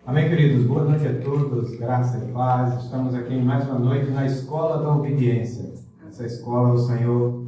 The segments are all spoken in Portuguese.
Amém, queridos? Boa noite a todos, graça e paz. Estamos aqui em mais uma noite na Escola da Obediência. Essa escola, o Senhor,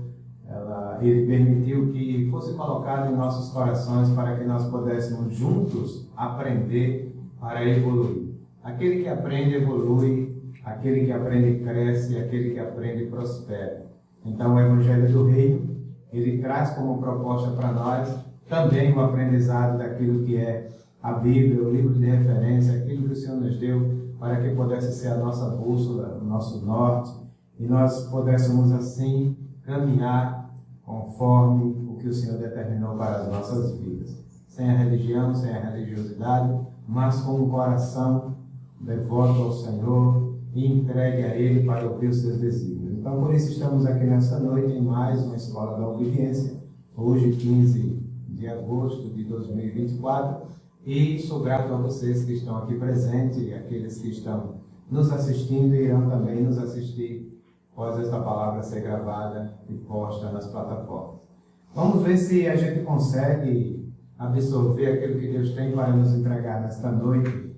Ele permitiu que fosse colocada em nossos corações para que nós pudéssemos juntos aprender para evoluir. Aquele que aprende, evolui. Aquele que aprende, cresce. Aquele que aprende, prospera. Então, o Evangelho do Reino, ele traz como proposta para nós também o aprendizado daquilo que é a Bíblia, o livro de referência, aquilo que o Senhor nos deu para que pudesse ser a nossa bússola, o nosso norte, e nós pudéssemos assim caminhar conforme o que o Senhor determinou para as nossas vidas. Sem a religião, sem a religiosidade, mas com o coração devoto ao Senhor e entregue a Ele para ouvir os seus desígnios. Então, por isso estamos aqui nessa noite em mais uma Escola da Obediência, hoje 15 de agosto de 2024, e sou grato a vocês que estão aqui presentes e aqueles que estão nos assistindo e irão também nos assistir após esta palavra ser gravada e posta nas plataformas. Vamos ver se a gente consegue absorver aquilo que Deus tem para nos entregar nesta noite,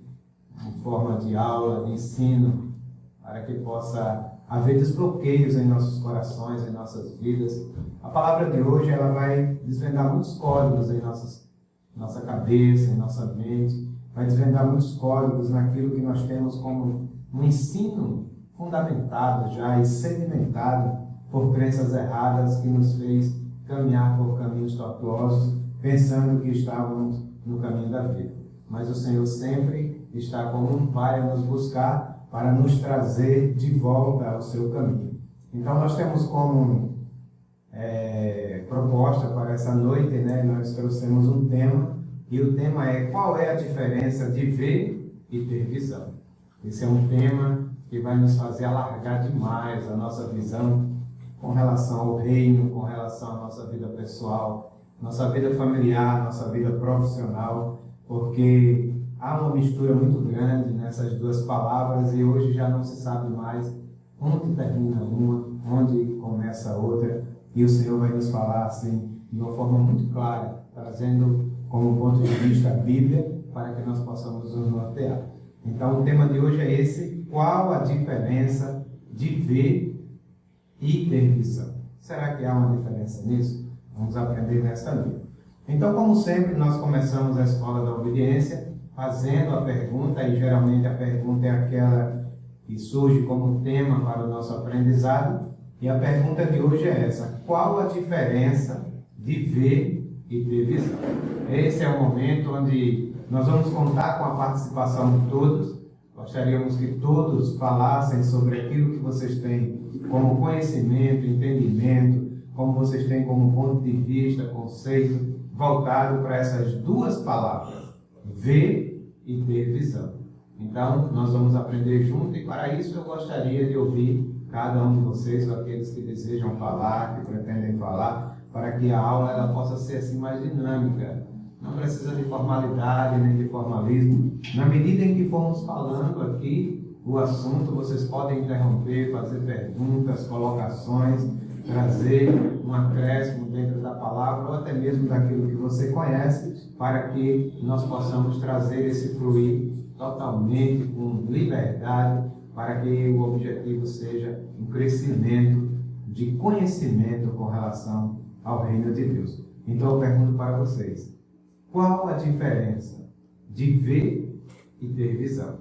em forma de aula, de ensino, para que possa haver desbloqueios em nossos corações, em nossas vidas. A palavra de hoje ela vai desvendar muitos códigos em nossa cabeça, em nossa mente, vai desvendar muitos códigos naquilo que nós temos como um ensino fundamentado já e sedimentado por crenças erradas que nos fez caminhar por caminhos tortuosos, pensando que estávamos no caminho da vida. Mas o Senhor sempre está como um Pai a nos buscar para nos trazer de volta ao seu caminho. Então nós temos como proposta para essa noite, nós trouxemos um tema, e o tema é: qual é a diferença de ver e ter visão? Esse é um tema que vai nos fazer alargar demais a nossa visão com relação ao reino, com relação à nossa vida pessoal, nossa vida familiar, nossa vida profissional, porque há uma mistura muito grande nessas duas palavras e hoje já não se sabe mais onde termina uma, onde começa a outra. E o Senhor vai nos falar assim, de uma forma muito clara, trazendo como ponto de vista a Bíblia, para que nós possamos nos nortear. Então, o tema de hoje é esse: qual a diferença de ver e ter visão? Será que há uma diferença nisso? Vamos aprender nesta noite. Então, como sempre, nós começamos a Escola da Obediência fazendo a pergunta, e geralmente a pergunta é aquela que surge como tema para o nosso aprendizado. E a pergunta de hoje é essa: qual a diferença de ver e ter visão? Esse é o momento onde nós vamos contar com a participação de todos. Gostaríamos que todos falassem sobre aquilo que vocês têm como conhecimento, entendimento, como vocês têm como ponto de vista, conceito, voltado para essas duas palavras, ver e ter visão. Então, nós vamos aprender junto, e para isso eu gostaria de ouvir cada um de vocês, ou aqueles que desejam falar, que pretendem falar, para que a aula ela possa ser assim mais dinâmica. Não precisa de formalidade nem de formalismo. Na medida em que formos falando aqui o assunto, vocês podem interromper, fazer perguntas, colocações, trazer um acréscimo dentro da palavra ou até mesmo daquilo que você conhece, para que nós possamos trazer esse fluir totalmente, com liberdade, para que o objetivo seja um crescimento de conhecimento com relação ao reino de Deus. Então eu pergunto para vocês: qual a diferença de ver e ter visão?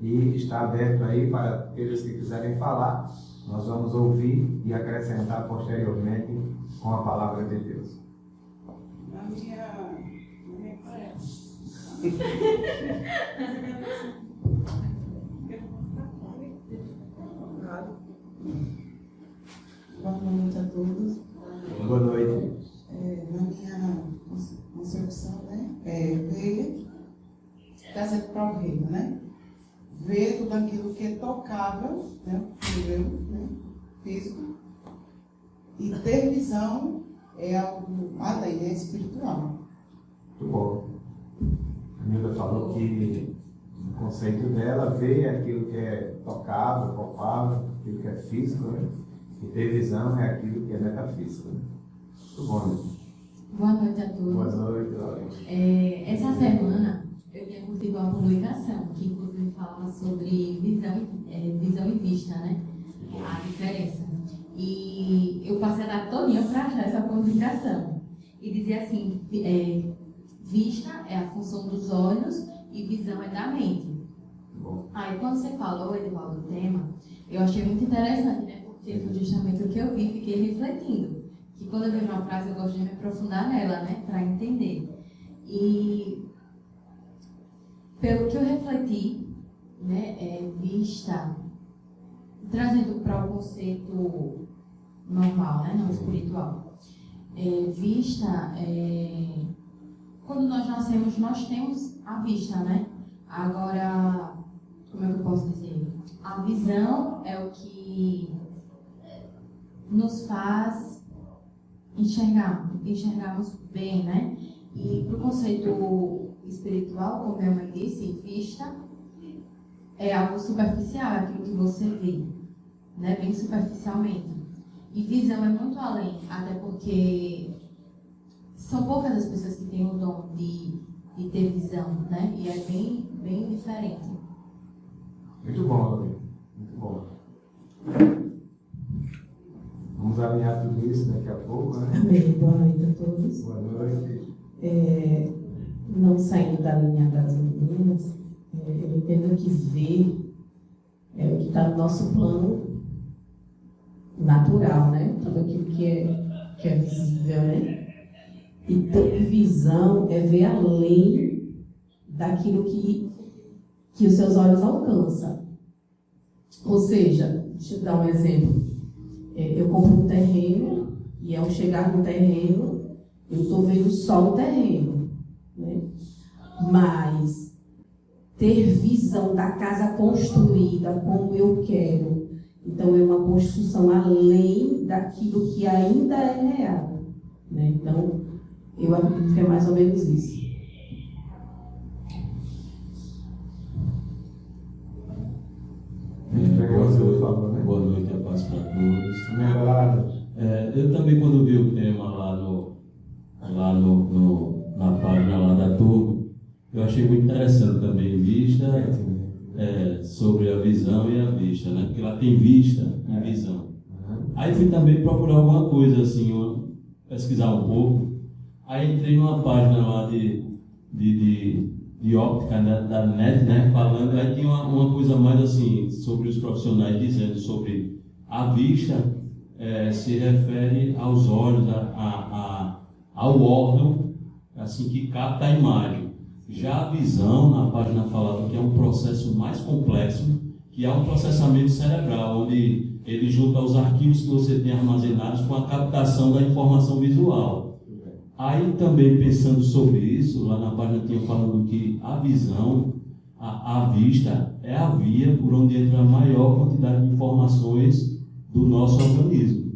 E está aberto aí para aqueles que quiserem falar. Nós vamos ouvir e acrescentar posteriormente com a palavra de Deus. Boa noite a todos. Boa noite. Na minha concepção, ver trazendo para o reino, ver tudo aquilo que é tocável, físico, e ter visão é algo além, espiritual. Muito bom. A Nilda falou que o conceito dela, ver é aquilo que é tocável, palpável, aquilo que é físico, e ter visão é aquilo que é metafísico. Muito bom, né? Boa noite a todos. Boa noite, Laura. Essa semana Eu tinha curtido uma publicação que inclusive falava sobre visão e vista, né? A diferença. E eu passei a tarde todinha para achar essa publicação. E dizia assim, vista é a função dos olhos e visão é da mente. Aí quando você falou, Edivaldo, do tema, eu achei muito interessante, né? Porque foi justamente o que eu vi e fiquei refletindo. Que quando eu vejo uma frase, eu gosto de me aprofundar nela, né? Para entender. E pelo que eu refleti, né? Vista, trazendo para o conceito normal, né? Não espiritual. Vista, quando nós nascemos, nós temos a vista, né? Agora, como é que eu posso dizer? A visão é o que nos faz enxergarmos bem, né? E para o conceito espiritual, como minha mãe disse, vista é algo superficial, é aquilo que você vê, né? Bem superficialmente. E visão é muito além, até porque são poucas as pessoas que têm o dom de ter visão, né? E é bem diferente. Muito bom, Davi. Muito bom. Vamos alinhar tudo isso daqui a pouco, né? Amém. Boa noite a todos. Boa noite. Não saindo da linha das meninas, eu entendo que ver é o que está no nosso plano natural, né? Tudo aquilo que é visível, né? E ter visão é ver além daquilo que os seus olhos alcançam. Ou seja, deixa eu dar um exemplo. Eu compro um terreno e ao chegar no terreno, eu estou vendo só o terreno, né? Mas ter visão da casa construída como eu quero, então é uma construção além daquilo que ainda é real, né? Então, eu acredito que é mais ou menos isso. Boa noite, a paz para todos. Eu também, quando vi o tema na página lá da Turbo, eu achei muito interessante também vista sobre a visão e a vista, né? Porque lá tem vista e visão. Aí fui também procurar alguma coisa assim, pesquisar um pouco. Aí entrei numa página lá de óptica, né, da NET, né, falando, aí tinha uma coisa mais assim, sobre os profissionais dizendo sobre a vista, se refere aos olhos, ao órgão, assim, que capta a imagem. Já a visão, na página falava que é um processo mais complexo, que é um processamento cerebral, onde ele junta os arquivos que você tem armazenados com a captação da informação visual. Aí também pensando sobre isso, lá na página tinha falando que a visão, a vista, é a via por onde entra a maior quantidade de informações do nosso organismo.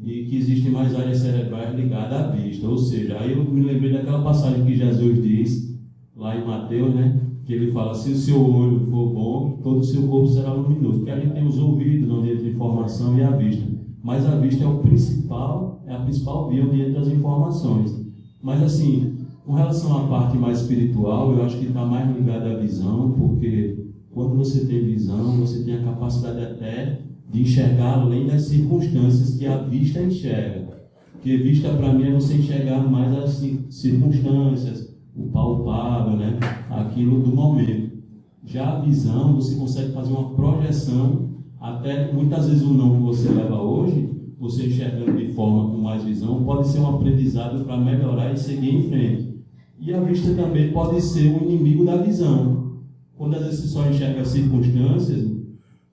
E que existem mais áreas cerebrais ligadas à vista. Ou seja, aí eu me lembrei daquela passagem que Jesus diz, lá em Mateus, né? Que ele fala, se o seu olho for bom, todo o seu corpo será luminoso. Porque a gente tem os ouvidos, onde entra a informação, e a vista. Mas a vista é a principal via onde entra as informações. Mas assim, com relação à parte mais espiritual, eu acho que está mais ligado à visão, porque quando você tem visão, você tem a capacidade até de enxergar além das circunstâncias que a vista enxerga. Porque vista para mim é você enxergar mais as circunstâncias, o palpável, né? Aquilo do momento. Já a visão, você consegue fazer uma projeção, até muitas vezes o não que você leva hoje, você enxergando de forma com mais visão, pode ser um aprendizado para melhorar e seguir em frente. E a vista também pode ser um inimigo da visão. Quando às vezes você só enxerga as circunstâncias,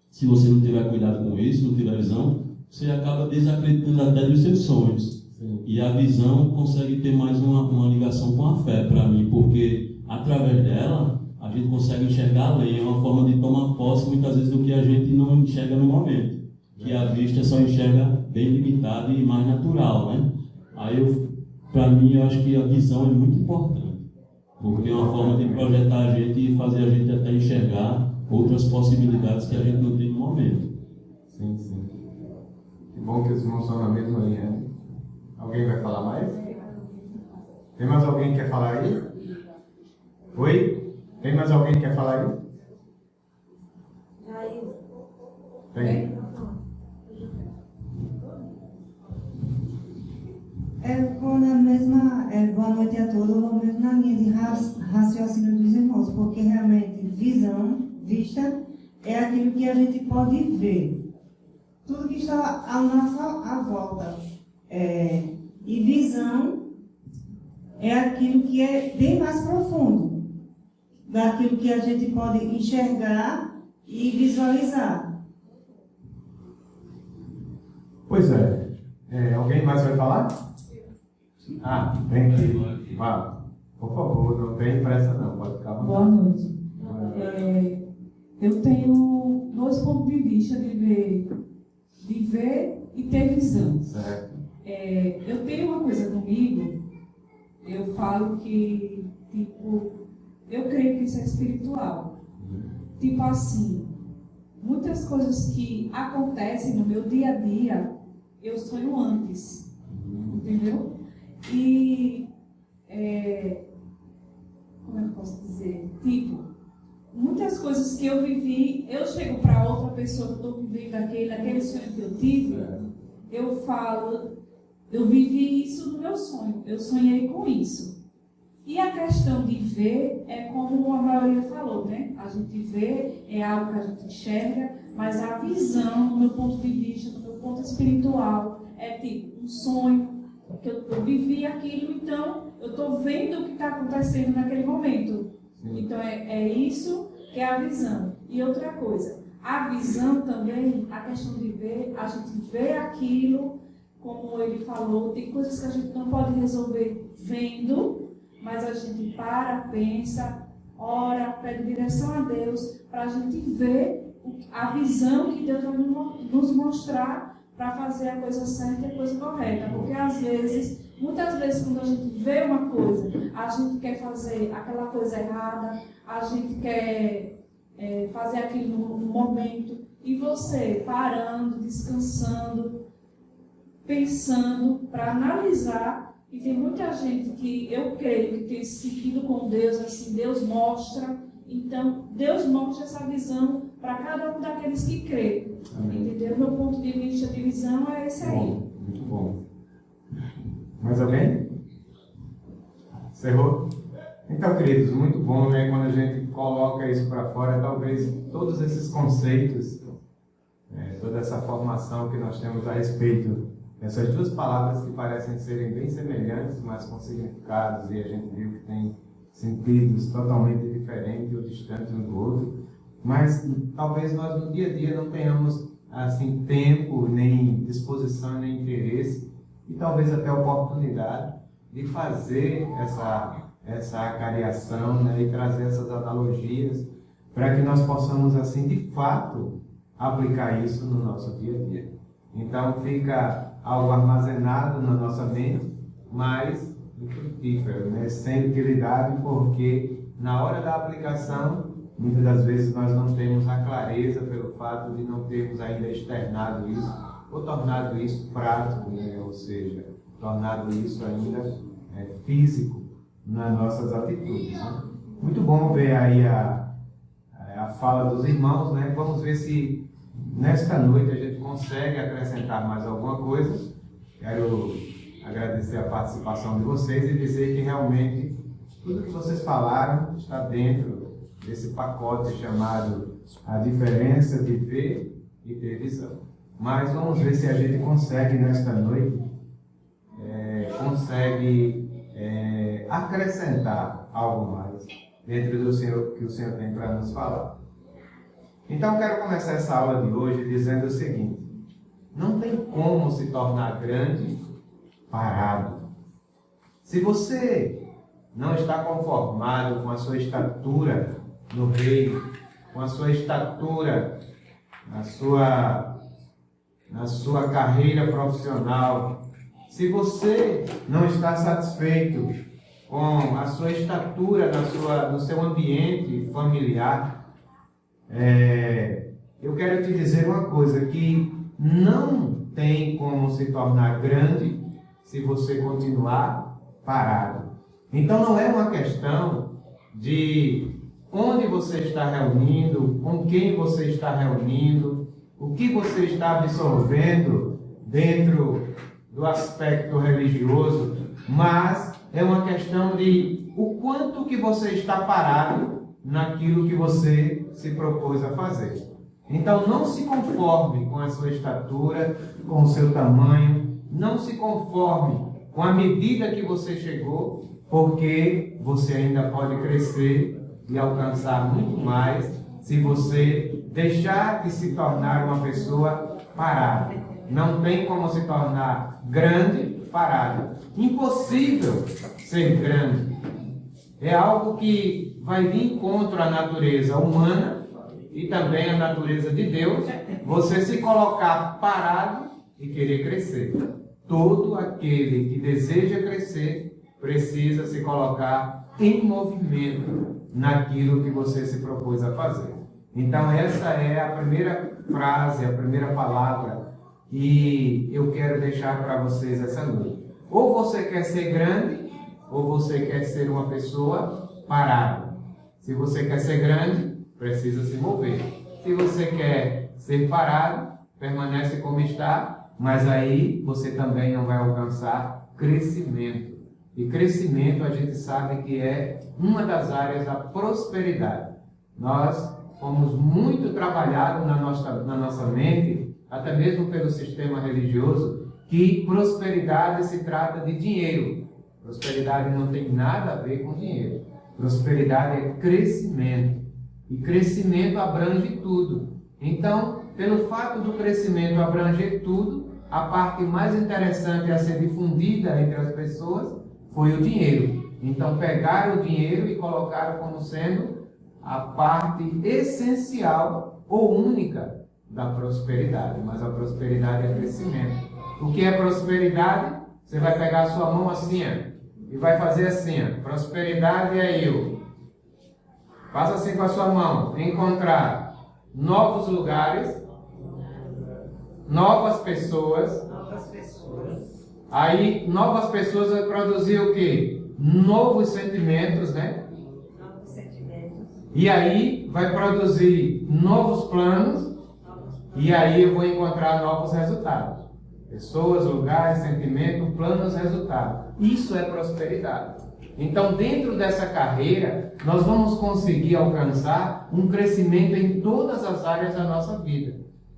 se você não tiver cuidado com isso, não tiver visão, você acaba desacreditando até dos seus sonhos. Sim. E a visão consegue ter mais uma ligação com a fé para mim, porque através dela a gente consegue enxergar além, é uma forma de tomar posse muitas vezes do que a gente não enxerga no momento. Que a vista só enxerga bem limitado e mais natural, né? Aí, para mim, eu acho que a visão é muito importante, porque é uma forma de projetar a gente e fazer a gente até enxergar outras possibilidades que a gente não tem no momento. Sim, sim. Que bom que os irmãos estão na mesma linha, né? Alguém vai falar mais? Tem mais alguém que quer falar aí? Oi? Tem mais alguém que quer falar aí? Tem. Vou na mesma, boa noite a todos, vou mesmo na linha de raciocínio dos irmãos, porque realmente vista, é aquilo que a gente pode ver. Tudo que está à nossa volta. E visão é aquilo que é bem mais profundo daquilo que a gente pode enxergar e visualizar. Pois é. Alguém mais vai falar? Vem aqui. Fala. Por favor, não tem pressa não, pode ficar à vontade. Boa noite. Eu tenho 2 pontos de vista de ver e ter visão. Certo. Eu tenho uma coisa comigo, eu falo que, eu creio que isso é espiritual. Tipo assim, muitas coisas que acontecem no meu dia a dia, eu sonho antes. Entendeu? E, como é que eu posso dizer? Muitas coisas que eu vivi, eu chego para outra pessoa que estou vivendo aquele sonho que eu tive, eu falo, eu vivi isso no meu sonho, eu sonhei com isso. E a questão de ver é como a maioria falou, né? A gente vê, é algo que a gente enxerga, mas a visão, do meu ponto de vista, do meu ponto espiritual, é um sonho, que eu vivi aquilo, então eu estou vendo o que está acontecendo naquele momento. Sim. Então é isso que é a visão. E outra coisa, a visão também, a questão de ver, a gente vê aquilo, como ele falou, tem coisas que a gente não pode resolver vendo, mas a gente pensa, ora, pede direção a Deus, para a gente ver a visão que Deus vai nos mostrar para fazer a coisa certa e a coisa correta. Porque muitas vezes, quando a gente vê uma coisa, a gente quer fazer aquela coisa errada, a gente quer fazer aquilo no momento, e você parando, descansando, pensando, para analisar. E tem muita gente que eu creio que tem esse sentido com Deus, assim, Deus mostra. Então, Deus mostra essa visão para cada um daqueles que crê. Entendeu? Meu ponto de vista de visão é esse aí. Muito bom. Mais alguém? Encerrou? Então, queridos, muito bom, né? Quando a gente coloca isso para fora, talvez todos esses conceitos, toda essa formação que nós temos a respeito dessas 2 palavras que parecem serem bem semelhantes, mas com significados, e a gente viu que tem sentidos totalmente diferentes ou distantes um do outro, mas talvez nós no dia a dia não tenhamos assim tempo, nem disposição, nem interesse, e talvez até oportunidade de fazer essa acariação, né, e trazer essas analogias para que nós possamos assim de fato aplicar isso no nosso dia a dia. Então fica algo armazenado na nossa mente, mas infrutífero, né? Sem utilidade, porque na hora da aplicação, muitas das vezes nós não temos a clareza pelo fato de não termos ainda externado isso, ou tornado isso prático, né? Ou seja, tornado isso ainda físico nas nossas atitudes. Né? Muito bom ver aí a fala dos irmãos, né? Vamos ver se nesta noite a gente consegue acrescentar mais alguma coisa. Quero agradecer a participação de vocês e dizer que realmente tudo que vocês falaram está dentro desse pacote chamado a diferença de ver e ter visão. Mas vamos ver se a gente consegue nesta noite acrescentar algo mais dentro do que o Senhor tem para nos falar. Então quero começar essa aula de hoje dizendo o seguinte: não tem como se tornar grande parado. Se você não está conformado com a sua estatura no reino, com a sua estatura na sua carreira profissional, se você não está satisfeito com a sua estatura no seu ambiente familiar, eu quero te dizer uma coisa, que não tem como se tornar grande se você continuar parado. Então não é uma questão de onde você está reunindo, com quem você está reunindo, o que você está absorvendo dentro do aspecto religioso, mas é uma questão de o quanto que você está parado naquilo que você se propôs a fazer. Então não se conforme com a sua estatura, com o seu tamanho, não se conforme com a medida que você chegou, porque você ainda pode crescer e alcançar muito mais se você deixar de se tornar uma pessoa parada. Não tem como se tornar grande parado. Impossível ser grande. É algo que vai de encontro à natureza humana e também à natureza de Deus, você se colocar parado e querer crescer. Todo aquele que deseja crescer precisa se colocar em movimento naquilo que você se propôs a fazer. Então essa é a primeira frase, a primeira palavra que eu quero deixar para vocês essa noite. Ou você quer ser grande, ou você quer ser uma pessoa parada. Se você quer ser grande, precisa se mover. Se você quer ser parado, permanece como está, mas aí você também não vai alcançar crescimento. E crescimento a gente sabe que é uma das áreas da prosperidade. Nós fomos muito trabalhados na nossa mente, até mesmo pelo sistema religioso, que prosperidade se trata de dinheiro. Prosperidade não tem nada a ver com dinheiro. Prosperidade é crescimento. E crescimento abrange tudo. Então, pelo fato do crescimento abranger tudo, a parte mais interessante a ser difundida entre as pessoas foi o dinheiro. Então, pegaram o dinheiro e colocaram como sendo a parte essencial ou única da prosperidade. Mas a prosperidade é crescimento. O que é prosperidade? Você vai pegar a sua mão assim, ó, e vai fazer assim, ó. Prosperidade é eu. Faça assim com a sua mão. Encontrar novos lugares, novas pessoas. Aí, novas pessoas vai produzir o quê? Novos sentimentos, né? E aí, vai produzir novos planos. E aí, eu vou encontrar novos resultados. Pessoas, lugares, sentimentos, planos, resultados. Isso é prosperidade. Então, dentro dessa carreira, nós vamos conseguir alcançar um crescimento em todas as áreas da nossa vida.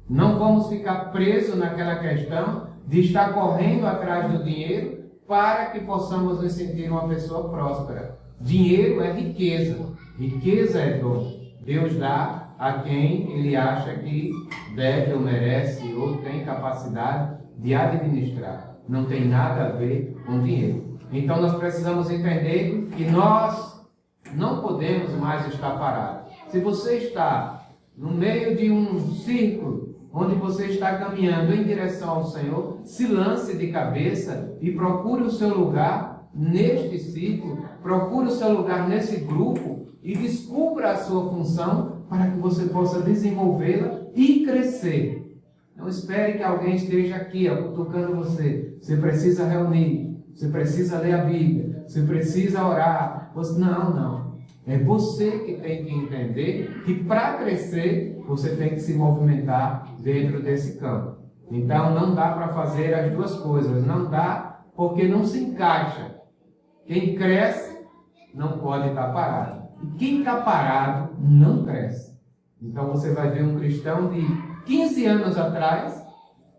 Não vamos ficar presos naquela questão de estar correndo atrás do dinheiro para que possamos nos sentir uma pessoa próspera. Dinheiro é riqueza. Riqueza é dom. Deus dá a quem Ele acha que deve ou merece ou tem capacidade de administrar. Não tem nada a ver com dinheiro. Então nós precisamos entender que nós não podemos mais estar parados. Se você está no meio de um círculo, onde você está caminhando em direção ao Senhor, se lance de cabeça e procure o seu lugar neste círculo, procure o seu lugar nesse grupo e descubra a sua função para que você possa desenvolvê-la e crescer. Não espere que alguém esteja aqui cutucando você. Você precisa reunir, você precisa ler a Bíblia, você precisa orar. Não. É você que tem que entender que para crescer, você tem que se movimentar dentro desse campo. Então não dá para fazer as duas coisas. Não dá porque não se encaixa. Quem cresce não pode estar parado. E quem está parado não cresce. Então você vai ver um cristão de 15 anos atrás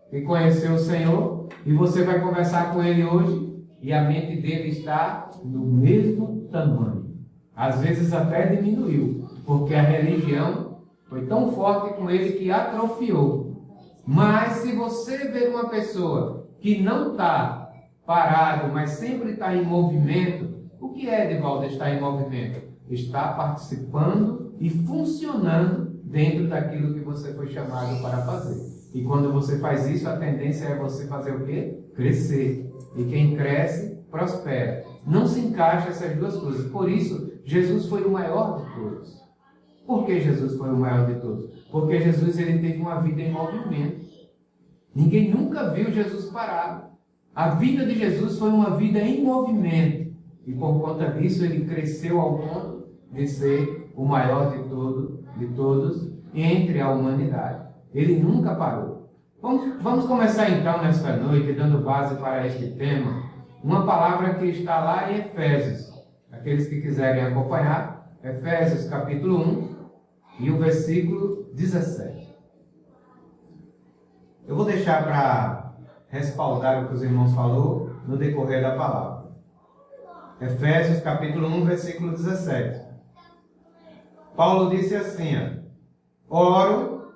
que conheceu o Senhor e você vai conversar com ele hoje e a mente dele está no mesmo tamanho. Às vezes até diminuiu, porque a religião foi tão forte com ele que atrofiou. Mas se você ver uma pessoa que não está parado, mas sempre está em movimento, o que é, Edivaldo, estar em movimento? Está participando e funcionando dentro daquilo que você foi chamado para fazer. E quando você faz isso, a tendência é você fazer o quê? Crescer. E quem cresce, prospera. Não se encaixa essas duas coisas. Por isso, Jesus foi o maior de todos. Por que Jesus foi o maior de todos? Porque Jesus ele teve uma vida em movimento. Ninguém nunca viu Jesus parado. A vida de Jesus foi uma vida em movimento. E por conta disso, ele cresceu ao ponto de ser o maior de todos entre a humanidade. Ele nunca parou. Vamos começar então nesta noite, dando base para este tema, uma palavra que está lá em Efésios. Aqueles que quiserem acompanhar, Efésios capítulo 1 e o versículo 17. Eu vou deixar para respaldar o que os irmãos falou no decorrer da palavra. Efésios capítulo 1, versículo 17. Paulo disse assim, oro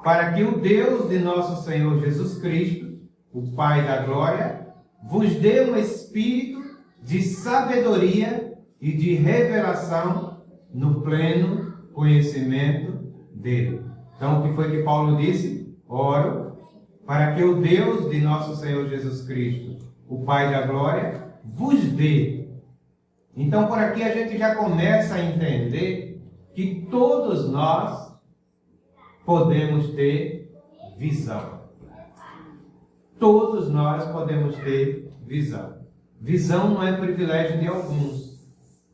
para que o Deus de nosso Senhor Jesus Cristo, o Pai da glória, vos dê um espírito de sabedoria e de revelação no pleno conhecimento dele. Então, o que foi que Paulo disse? Oro para que o Deus de nosso Senhor Jesus Cristo, o Pai da glória, vos dê. Então, por aqui a gente já começa a entender que todos nós podemos ter visão. Todos nós podemos ter visão. Visão não é privilégio de alguns.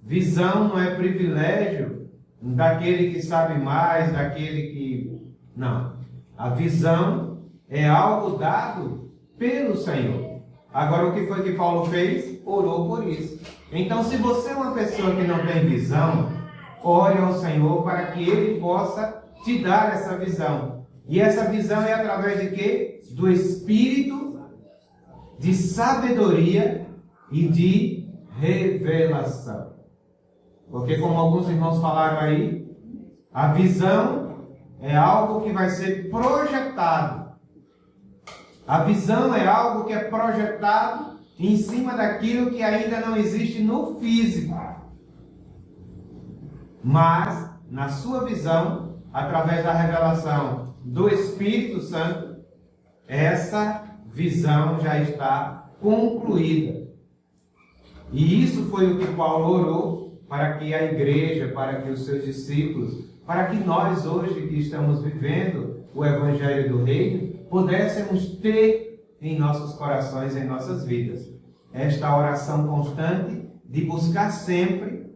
Visão não é privilégio daquele que sabe mais, daquele que... Não. A visão é algo dado pelo Senhor. Agora, o que foi que Paulo fez? Orou por isso. Então, se você é uma pessoa que não tem visão, ore ao Senhor para que Ele possa te dar essa visão. E essa visão é através de quê? Do Espírito de sabedoria e de revelação. Porque, como alguns irmãos falaram aí, a visão é algo que vai ser projetado. A visão é algo que é projetado em cima daquilo que ainda não existe no físico. Mas, na sua visão, através da revelação do Espírito Santo, essa visão já está concluída. E isso foi o que Paulo orou para que a igreja, para que os seus discípulos, para que nós hoje que estamos vivendo o Evangelho do Reino, pudéssemos ter em nossos corações, em nossas vidas, esta oração constante de buscar sempre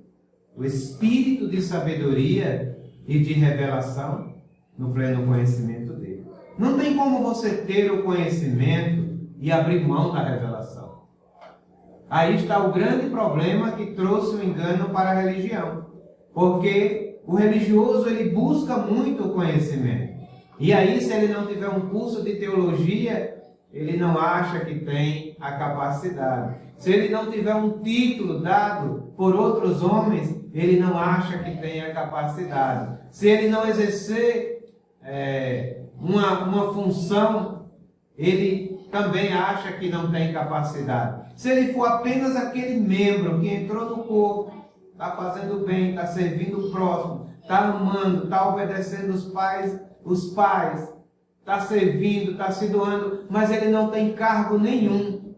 o espírito de sabedoria e de revelação no pleno conhecimento dele. Não tem como você ter o conhecimento e abrir mão da revelação. Aí está o grande problema que trouxe o engano para a religião. Porque o religioso, ele busca muito o conhecimento. E aí, se ele não tiver um curso de teologia, ele não acha que tem a capacidade. Se ele não tiver um título dado por outros homens, ele não acha que tem a capacidade. Se ele não exercer uma função, ele também acha que não tem capacidade. Se ele for apenas aquele membro que entrou no corpo, está fazendo bem, está servindo o próximo, está amando, está obedecendo os pais, está servindo, está se doando, mas ele não tem cargo nenhum.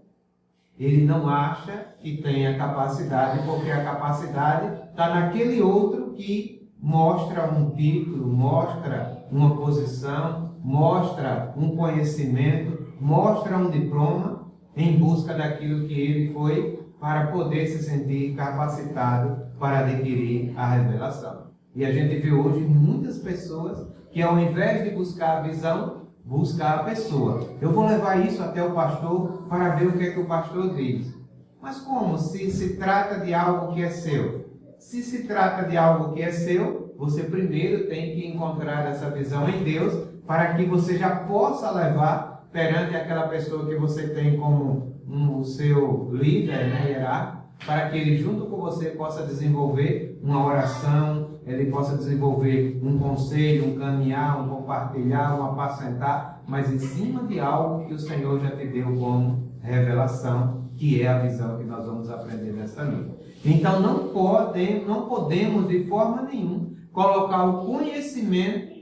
Ele não acha que tem a capacidade, porque a capacidade está naquele outro que mostra um título, mostra uma posição, mostra um conhecimento, mostra um diploma, em busca daquilo que ele foi para poder se sentir capacitado para adquirir a revelação. E a gente vê hoje muitas pessoas que, ao invés de buscar a visão, buscar a pessoa. Eu vou levar isso até o pastor para ver o que é que o pastor diz. Mas como? Se trata de algo que é seu. Se se trata de algo que é seu, você primeiro tem que encontrar essa visão em Deus para que você já possa levar perante aquela pessoa que você tem como o seu líder, hierárquico, para que ele junto com você possa desenvolver uma oração, ele possa desenvolver um conselho, um caminhar, um compartilhar, um apacentar, mas em cima de algo que o Senhor já te deu como revelação, que é a visão que nós vamos aprender nesta noite. Então não podemos de forma nenhuma colocar o conhecimento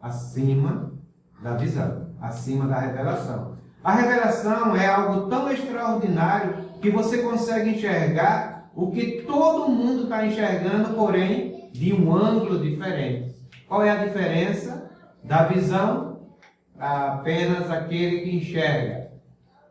acima da visão, acima da revelação. A revelação é algo tão extraordinário que você consegue enxergar o que todo mundo está enxergando, porém de um ângulo diferente. Qual é a diferença da visão? Apenas aquele que enxerga,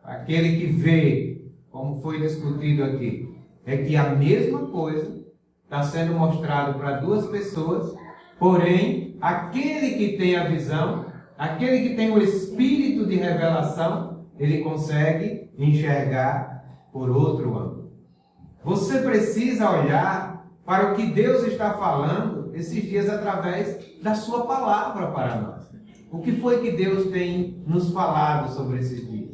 aquele que vê, como foi discutido aqui, é que a mesma coisa está sendo mostrado para duas pessoas, porém, aquele que tem a visão, aquele que tem o espírito de revelação, ele consegue enxergar por outro ângulo. Você precisa olhar para o que Deus está falando esses dias através da sua palavra para nós. O que foi que Deus tem nos falado sobre esses dias?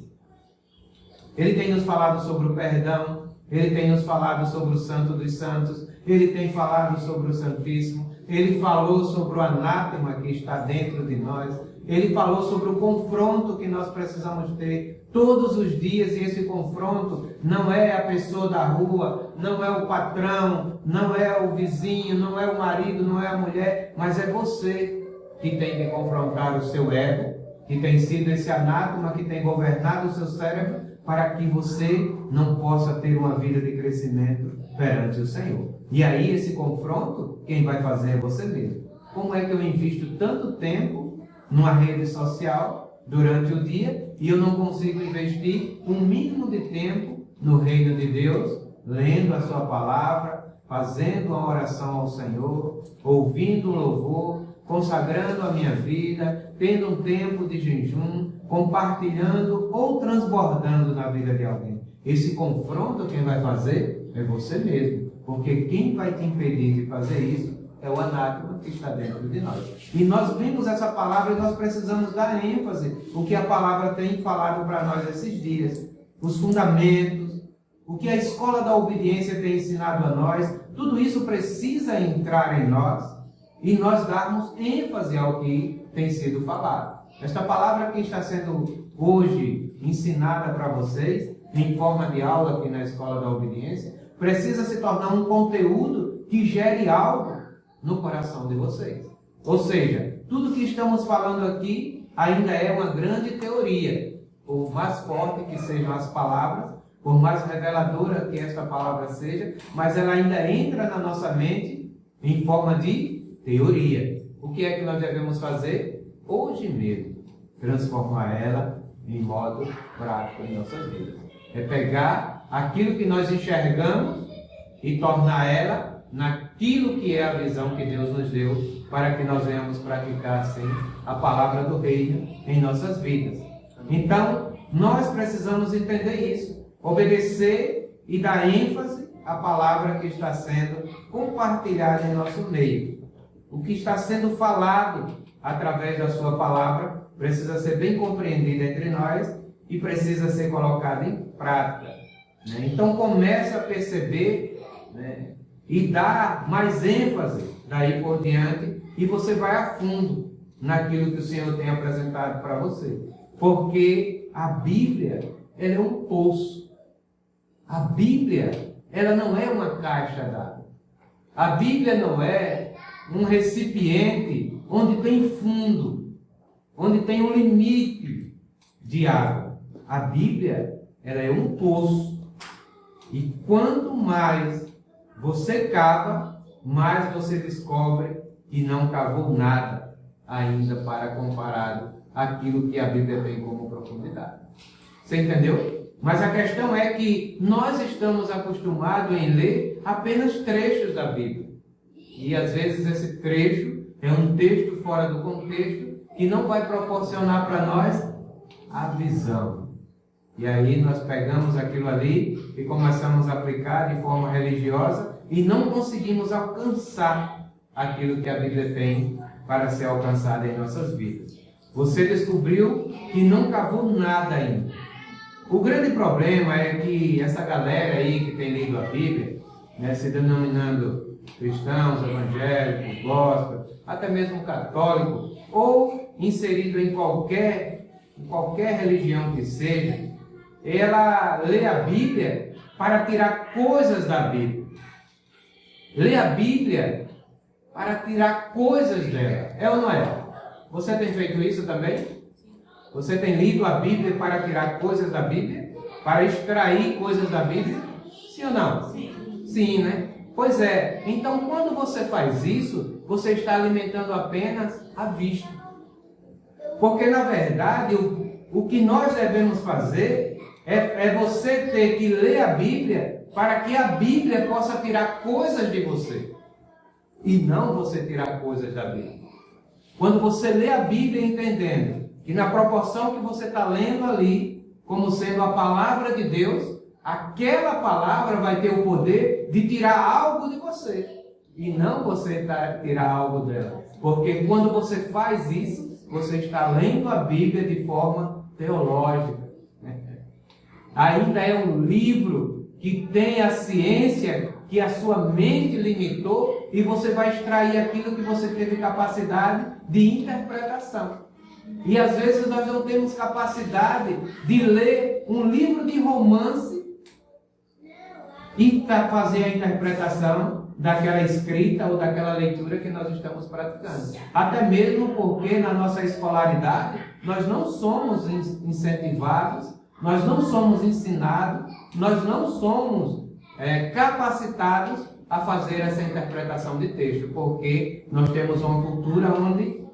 Ele tem nos falado sobre o perdão, Ele tem nos falado sobre o Santo dos Santos, Ele tem falado sobre o Santíssimo, Ele falou sobre o anátema que está dentro de nós, Ele falou sobre o confronto que nós precisamos ter todos os dias, e esse confronto não é a pessoa da rua, não é o patrão, não é o vizinho, não é o marido, não é a mulher, mas é você que tem que confrontar o seu ego, que tem sido esse anátema que tem governado o seu cérebro, para que você não possa ter uma vida de crescimento perante o Senhor. E aí esse confronto, quem vai fazer é você mesmo. Como é que eu invisto tanto tempo numa rede social durante o dia e eu não consigo investir um mínimo de tempo no reino de Deus, lendo a sua palavra, fazendo uma oração ao Senhor, ouvindo um louvor, consagrando a minha vida, tendo um tempo de jejum, compartilhando ou transbordando na vida de alguém. Esse confronto quem vai fazer é você mesmo, porque quem vai te impedir de fazer isso é o anátema que está dentro de nós. E nós vimos essa palavra e nós precisamos dar ênfase o que a palavra tem falado para nós esses dias. Os fundamentos, o que a escola da obediência tem ensinado a nós, tudo isso precisa entrar em nós e nós darmos ênfase ao que tem sido falado. Esta palavra que está sendo hoje ensinada para vocês, em forma de aula aqui na Escola da Obediência, precisa se tornar um conteúdo que gere algo no coração de vocês. Ou seja, tudo que estamos falando aqui ainda é uma grande teoria. Por mais forte que sejam as palavras, por mais reveladora que esta palavra seja, mas ela ainda entra na nossa mente em forma de teoria. O que é que nós devemos fazer? Hoje mesmo, transformar ela em modo prático em nossas vidas. É pegar aquilo que nós enxergamos e tornar ela naquilo que é a visão que Deus nos deu, para que nós venhamos praticar assim a palavra do reino em nossas vidas. Então, nós precisamos entender isso, obedecer e dar ênfase à palavra que está sendo compartilhada em nosso meio. O que está sendo falado através da sua palavra precisa ser bem compreendido entre nós e precisa ser colocado em prática. Então comece a perceber, e dar mais ênfase daí por diante, e você vai a fundo naquilo que o Senhor tem apresentado para você. Porque a Bíblia, ela é um poço. A Bíblia, ela não é uma caixa d'água. A Bíblia não é um recipiente onde tem fundo, onde tem um limite de água. A Bíblia, ela é um poço. E quanto mais você cava, mais você descobre que não cavou nada ainda para comparado àquilo que a Bíblia tem como profundidade. Você entendeu? Mas a questão é que nós estamos acostumados em ler apenas trechos da Bíblia. E às vezes esse trecho é um texto fora do contexto que não vai proporcionar para nós a visão. E aí nós pegamos aquilo ali e começamos a aplicar de forma religiosa e não conseguimos alcançar aquilo que a Bíblia tem para ser alcançado em nossas vidas. Você descobriu que não cavou nada ainda. O grande problema é que essa galera aí que tem lido a Bíblia, se denominando cristãos, evangélicos, gospel, até mesmo católico, ou inserido em qualquer religião que seja, ela lê a Bíblia para tirar coisas da Bíblia. Lê a Bíblia para tirar coisas dela. É ou não é? Você tem feito isso também? Você tem lido a Bíblia para tirar coisas da Bíblia? Para extrair coisas da Bíblia? Sim ou não? Sim, né? Pois é. Então, quando você faz isso, você está alimentando apenas a vista. Porque, na verdade, o que nós devemos fazer é você ter que ler a Bíblia para que a Bíblia possa tirar coisas de você e não você tirar coisas da Bíblia. Quando você lê a Bíblia entendendo que na proporção que você está lendo ali, como sendo a palavra de Deus, aquela palavra vai ter o poder de tirar algo de você e não você tirar algo dela. Porque quando você faz isso, você está lendo a Bíblia de forma teológica. Ainda é um livro que tem a ciência que a sua mente limitou e você vai extrair aquilo que você teve capacidade de interpretação. E às vezes nós não temos capacidade de ler um livro de romance e fazer a interpretação daquela escrita ou daquela leitura que nós estamos praticando. Até mesmo porque na nossa escolaridade nós não somos incentivados, nós não somos ensinados, nós não somos capacitados a fazer essa interpretação de texto, porque nós temos uma cultura onde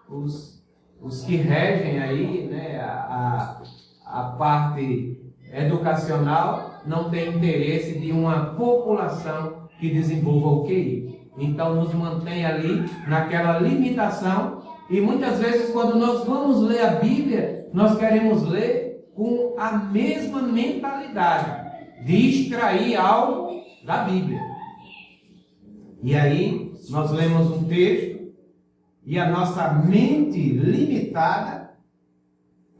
os que regem aí, né, a parte educacional não tem interesse de uma população que desenvolva o QI. Então nos mantém ali naquela limitação e muitas vezes quando nós vamos ler a Bíblia, nós queremos ler com a mesma mentalidade de extrair algo da Bíblia. E aí nós lemos um texto e a nossa mente limitada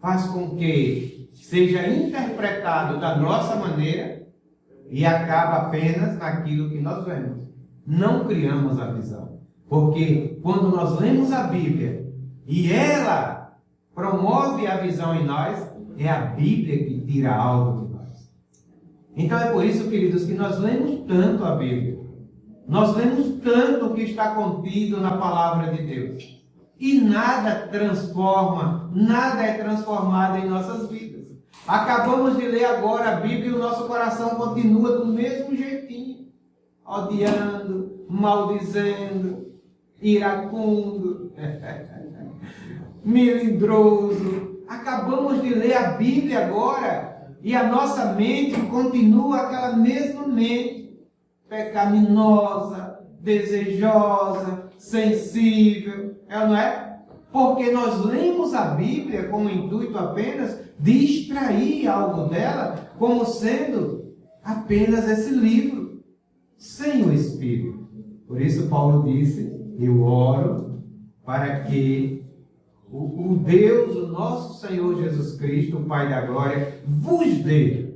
faz com que seja interpretado da nossa maneira e acaba apenas naquilo que nós vemos. Não criamos a visão. Porque quando nós lemos a Bíblia e ela promove a visão em nós, é a Bíblia que tira algo de nós. Então é por isso, queridos, que nós lemos tanto a Bíblia. Nós lemos tanto o que está contido na palavra de Deus. E nada transforma, nada é transformado em nossas vidas. Acabamos de ler agora a Bíblia e o nosso coração continua do mesmo jeitinho. Odiando, maldizendo, iracundo, melindroso. Acabamos de ler a Bíblia agora e a nossa mente continua aquela mesma mente. Pecaminosa, desejosa, sensível, não é? Porque nós lemos a Bíblia com o intuito apenas de extrair algo dela como sendo apenas esse livro, sem o Espírito. Por isso Paulo disse, eu oro para que o Deus, o nosso Senhor Jesus Cristo, o Pai da Glória, vos dê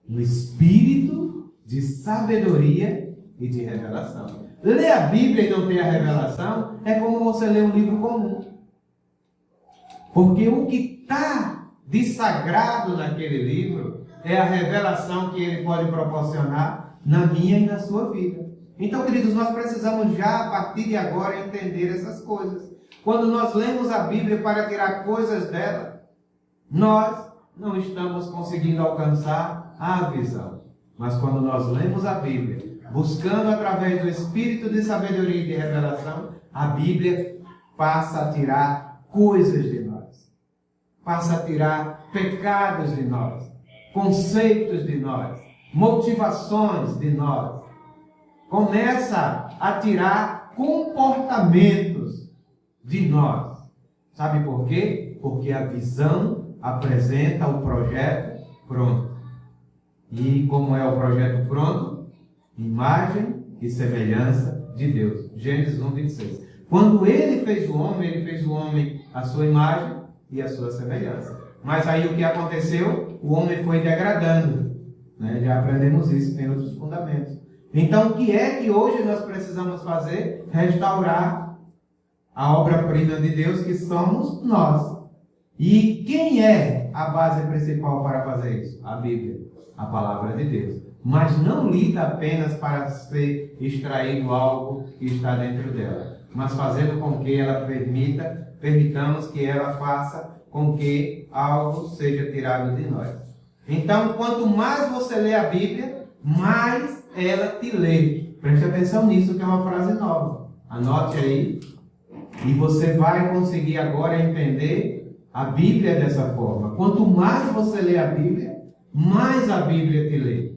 o Espírito de sabedoria e de revelação. Ler a Bíblia e não ter a revelação é como você ler um livro comum. Porque o que está de sagrado naquele livro é a revelação que ele pode proporcionar na minha e na sua vida. Então, queridos, nós precisamos já, a partir de agora, entender essas coisas. Quando nós lemos a Bíblia para tirar coisas dela, nós não estamos conseguindo alcançar a visão. Mas quando nós lemos a Bíblia, buscando através do Espírito de sabedoria e de revelação, a Bíblia passa a tirar coisas de nós. Passa a tirar pecados de nós, conceitos de nós, motivações de nós. Começa a tirar comportamentos de nós. Sabe por quê? Porque a visão apresenta o projeto pronto. E como é o projeto pronto? Imagem e semelhança de Deus. Gênesis 1:26. Quando ele fez o homem à sua imagem e à sua semelhança. Mas aí o que aconteceu? O homem foi degradando. Né? Já aprendemos isso, tem outros fundamentos. Então o que é que hoje nós precisamos fazer? Restaurar a obra-prima de Deus, que somos nós. E quem é a base principal para fazer isso? A Bíblia. A palavra de Deus, mas não lida apenas para ser extraído algo que está dentro dela, mas fazendo com que ela permitamos que ela faça com que algo seja tirado de nós. Então, quanto mais você lê a Bíblia, mais ela te lê. Preste atenção nisso, que é uma frase nova. Anote aí, e você vai conseguir agora entender a Bíblia dessa forma. Quanto mais você lê a Bíblia, mais a Bíblia te lê.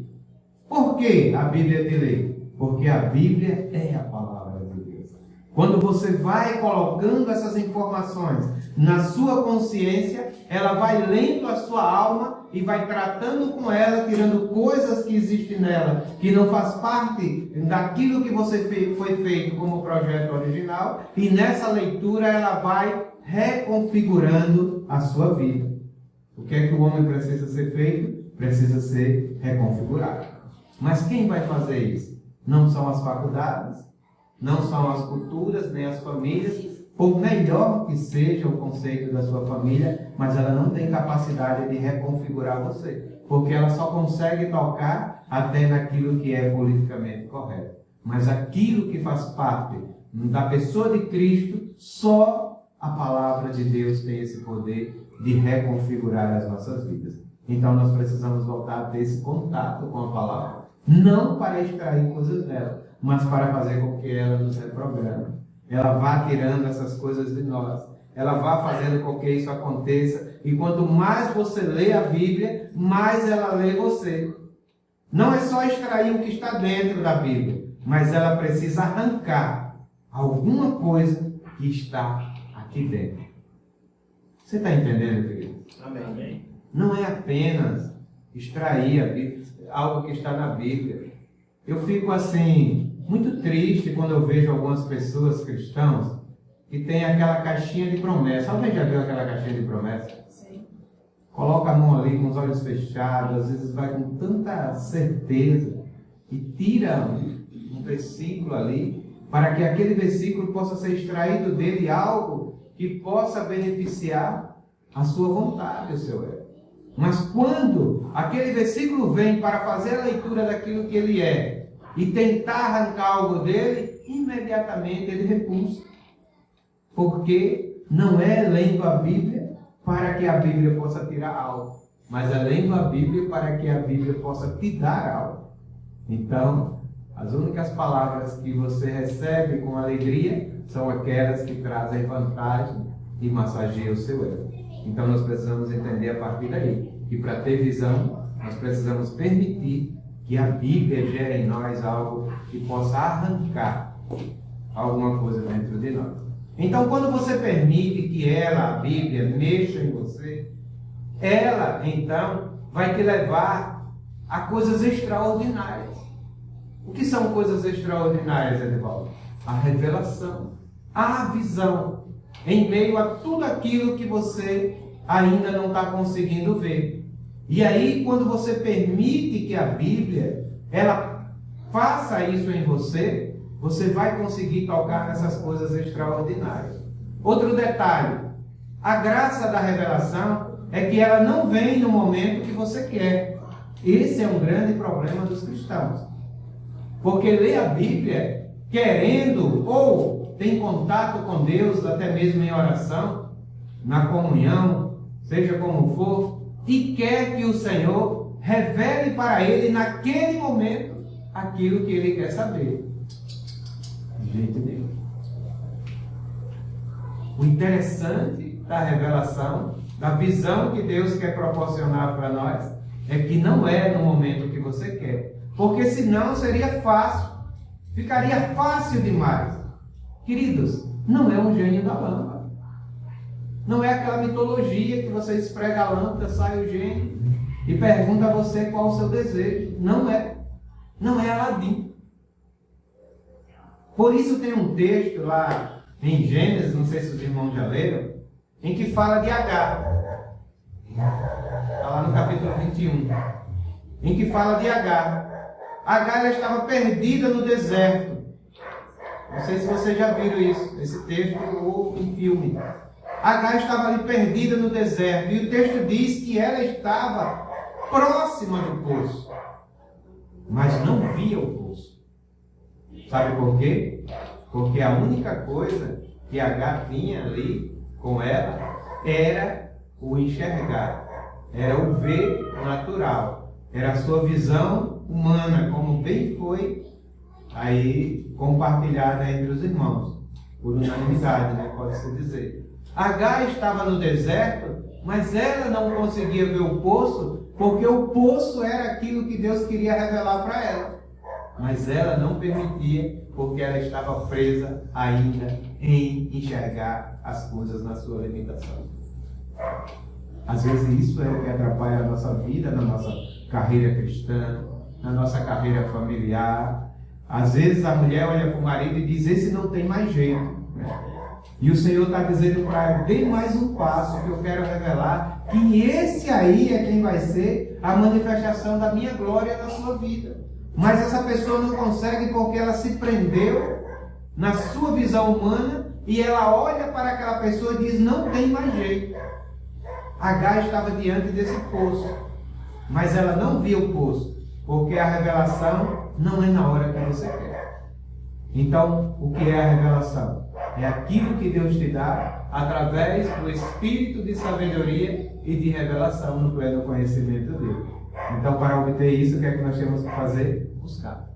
Por que a Bíblia te lê? Porque a Bíblia é a palavra de Deus. Quando você vai colocando essas informações na sua consciência, ela vai lendo a sua alma e vai tratando com ela, tirando coisas que existem nela, que não faz parte daquilo que você foi feito como projeto original, e nessa leitura ela vai reconfigurando a sua vida. O que é que o homem precisa ser feito? Precisa ser reconfigurado. Mas quem vai fazer isso? Não são as faculdades, não são as culturas, nem as famílias, por melhor que seja o conceito da sua família, mas ela não tem capacidade de reconfigurar você, porque ela só consegue tocar até naquilo que é politicamente correto. Mas aquilo que faz parte da pessoa de Cristo, só a palavra de Deus tem esse poder de reconfigurar as nossas vidas. Então nós precisamos voltar a ter esse contato com a palavra, não para extrair coisas dela, mas para fazer com que ela nos reprograme. Ela vá tirando essas coisas de nós. Ela vá fazendo com que isso aconteça. E quanto mais você lê a Bíblia, mais ela lê você. Não é só extrair o que está dentro da Bíblia, mas ela precisa arrancar alguma coisa que está aqui dentro. Você está entendendo, querido? Amém. Não é apenas extrair a Bíblia, algo que está na Bíblia. Eu fico assim, muito triste quando eu vejo algumas pessoas cristãs que têm aquela caixinha de promessa. Alguém já viu aquela caixinha de promessa? Sim. Coloca a mão ali com os olhos fechados, às vezes vai com tanta certeza e tira um versículo ali para que aquele versículo possa ser extraído dele algo que possa beneficiar a sua vontade, o seu ego. Mas quando aquele versículo vem para fazer a leitura daquilo que ele é e tentar arrancar algo dele, imediatamente ele repulsa. Porque não é lendo a Bíblia para que a Bíblia possa tirar algo, mas é lendo a Bíblia para que a Bíblia possa te dar algo. Então, as únicas palavras que você recebe com alegria são aquelas que trazem vantagem e massageiam o seu ego. Então nós precisamos entender a partir daí que para ter visão, nós precisamos permitir que a Bíblia gere em nós algo que possa arrancar alguma coisa dentro de nós. Então quando você permite que ela, a Bíblia, mexa em você, ela então vai te levar a coisas extraordinárias. O que são coisas extraordinárias, Edivaldo? A revelação, a visão, em meio a tudo aquilo que você ainda não está conseguindo ver. E aí, quando você permite que a Bíblia, ela faça isso em você, você vai conseguir tocar nessas coisas extraordinárias. Outro detalhe, a graça da revelação é que ela não vem no momento que você quer. Esse é um grande problema dos cristãos. Porque lê a Bíblia querendo ou tem contato com Deus, até mesmo em oração, na comunhão, seja como for, e quer que o Senhor revele para ele naquele momento aquilo que ele quer saber. De jeito nenhum. O interessante da revelação, da visão que Deus quer proporcionar para nós, é que não é no momento que você quer. Porque senão seria fácil. Ficaria fácil demais. Queridos, não é um gênio da lâmpada. Não é aquela mitologia que você esfrega a lâmpada, sai o gênio e pergunta a você qual o seu desejo. Não é. Não é Aladim. Por isso tem um texto lá em Gênesis, não sei se os irmãos já leram, em que fala de Agar. Está lá no capítulo 21. Em que fala de Agar. Agar ela estava perdida no deserto. Não sei se vocês já viram isso, esse texto ou em filme. Agar estava ali perdida no deserto. E o texto diz que ela estava próxima do poço, mas não via o poço. Sabe por quê? Porque a única coisa que Agar tinha ali com ela era o enxergar, era o ver natural, era a sua visão humana, como bem foi aí compartilhada entre os irmãos, por unanimidade, né, pode-se dizer. Agar estava no deserto, mas ela não conseguia ver o poço, porque o poço era aquilo que Deus queria revelar para ela. Mas ela não permitia, porque ela estava presa ainda em enxergar as coisas na sua limitação. Às vezes isso é o que atrapalha a nossa vida, na nossa carreira cristã, na nossa carreira familiar. Às vezes a mulher olha para o marido e diz: esse não tem mais jeito. E o Senhor está dizendo para ela: dê mais um passo, que eu quero revelar que esse aí é quem vai ser a manifestação da minha glória na sua vida. Mas essa pessoa não consegue porque ela se prendeu na sua visão humana e ela olha para aquela pessoa e diz: não tem mais jeito. Agar estava diante desse poço, mas ela não via o poço, porque a revelação não é na hora que você quer. Então, o que é a revelação? É aquilo que Deus te dá através do espírito de sabedoria e de revelação no pleno conhecimento dele. Então, para obter isso, o que é que nós temos que fazer? Buscar.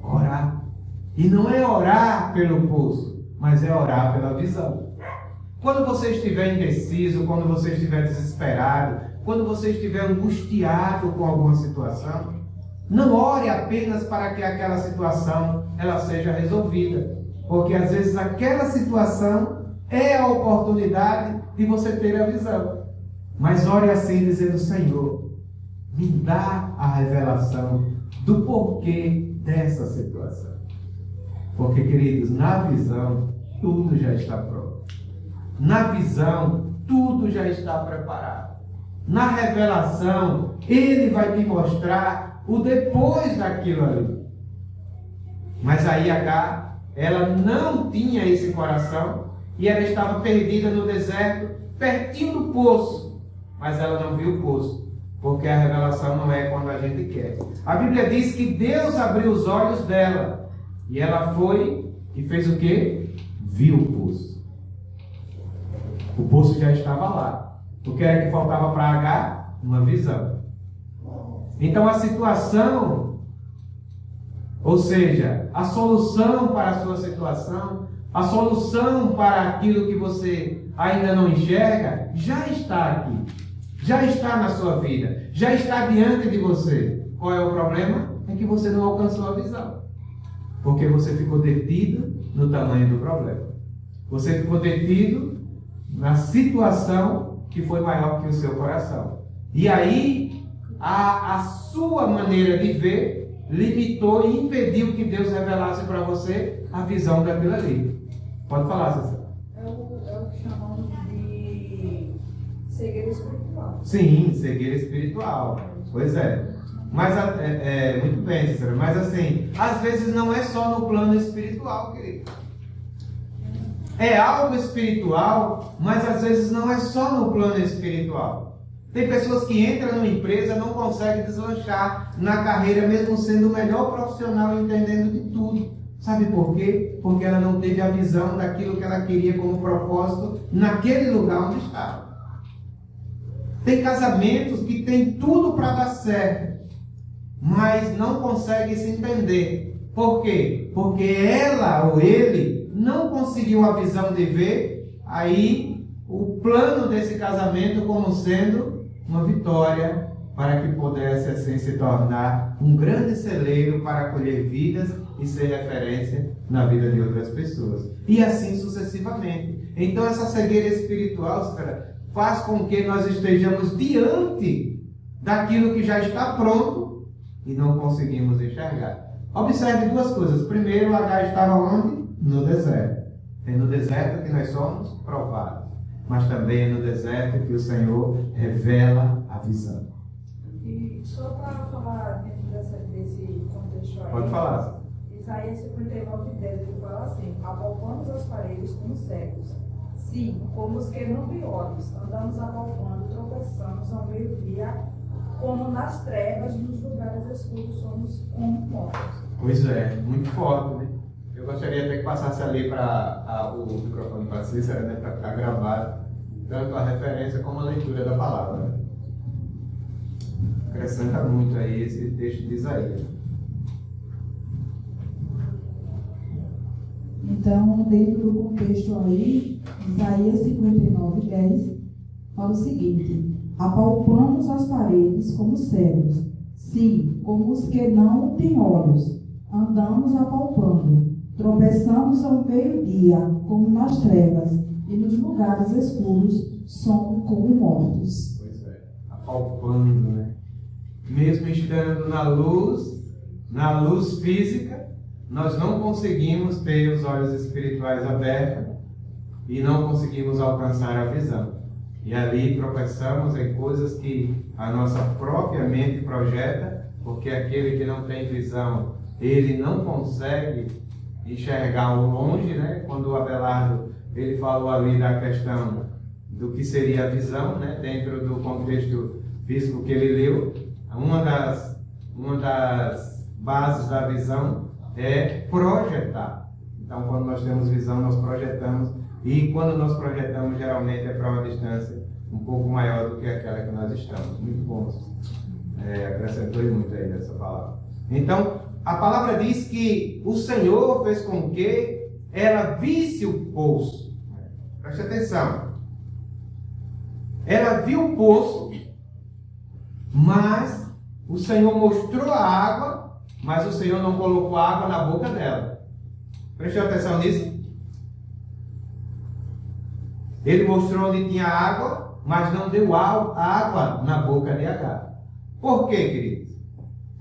Orar. E não é orar pelo poço, mas é orar pela visão. Quando você estiver indeciso, quando você estiver desesperado, quando você estiver angustiado com alguma situação, não ore apenas para que aquela situação ela seja resolvida. Porque às vezes aquela situação é a oportunidade de você ter a visão. Mas ore assim, dizendo: Senhor, me dá a revelação do porquê dessa situação. Porque, queridos, na visão, tudo já está pronto. Na visão, tudo já está preparado. Na revelação, Ele vai te mostrar o depois daquilo ali. Mas aí Agar, ela não tinha esse coração e ela estava perdida no deserto, pertinho do poço. Mas ela não viu o poço, porque a revelação não é quando a gente quer. A Bíblia diz que Deus abriu os olhos dela e ela foi e fez o quê? Viu o poço. O poço já estava lá. O que era que faltava para Agar? Uma visão. Então a situação, ou seja, a solução para a sua situação, a solução para aquilo que você ainda não enxerga, já está aqui. Já está na sua vida. Já está diante de você. Qual é o problema? É que você não alcançou a visão. Porque você ficou detido no tamanho do problema. Você ficou detido na situação que foi maior que o seu coração. E aí, a sua maneira de ver limitou e impediu que Deus revelasse para você a visão daquilo ali. Pode falar, César. É o que chamamos de cegueira espiritual. Sim, cegueira espiritual. Pois é. Mas, muito bem, César. Mas assim, às vezes não é só no plano espiritual, querido. É algo espiritual, mas às vezes não é só no plano espiritual. Tem pessoas que entram numa empresa e não conseguem deslanchar na carreira, mesmo sendo o melhor profissional, entendendo de tudo. Sabe por quê? Porque ela não teve a visão daquilo que ela queria como propósito naquele lugar onde estava. Tem casamentos que tem tudo para dar certo, mas não conseguem se entender. Por quê? Porque ela ou ele não conseguiu a visão de ver aí o plano desse casamento como sendo uma vitória para que pudesse assim se tornar um grande celeiro para acolher vidas e ser referência na vida de outras pessoas. E assim sucessivamente. Então essa cegueira espiritual faz com que nós estejamos diante daquilo que já está pronto e não conseguimos enxergar. Observe duas coisas. Primeiro, Agar estava onde? No deserto. É no deserto que nós somos provados. Mas também é no deserto que o Senhor revela a visão. E só para falar dentro desse contexto aí. Pode falar. Isaías 59:10, ele fala assim: apalpamos as paredes como cegos. Sim, como os que não têm olhos, andamos apalpando, tropeçamos ao meio-dia, como nas trevas, nos lugares escuros, somos como mortos. Pois é, muito forte, né? Eu gostaria até que passasse ali para o microfone para Cícera, né, para ficar gravado, tanto a referência como a leitura da palavra. Né? Acrescenta muito aí esse texto de Isaías. Então, dentro do contexto aí, Isaías 59:10 fala o seguinte: apalpamos as paredes como cegos, sim, como os que não têm olhos, andamos apalpando, tropeçamos ao meio-dia, como nas trevas, e nos lugares escuros somos como mortos. Pois é, apalpando, né? Mesmo estando na luz física, nós não conseguimos ter os olhos espirituais abertos e não conseguimos alcançar a visão. E ali tropeçamos em coisas que a nossa própria mente projeta, porque aquele que não tem visão, ele não consegue enxergar ao longe, né? Quando o Abelardo ele falou ali da questão do que seria a visão, né? Dentro do contexto físico que ele leu, uma das bases da visão é projetar. Então, quando nós temos visão, nós projetamos, e quando nós projetamos, geralmente é para uma distância um pouco maior do que aquela que nós estamos. Muito bom. Acrescentou muito aí nessa palavra. Então, a palavra diz que o Senhor fez com que ela visse o poço. Preste atenção. Ela viu o poço, mas o Senhor mostrou a água, mas o Senhor não colocou água na boca dela. Prestou atenção nisso? Ele mostrou onde tinha água, mas não deu água na boca de Agar. Por quê, queridos?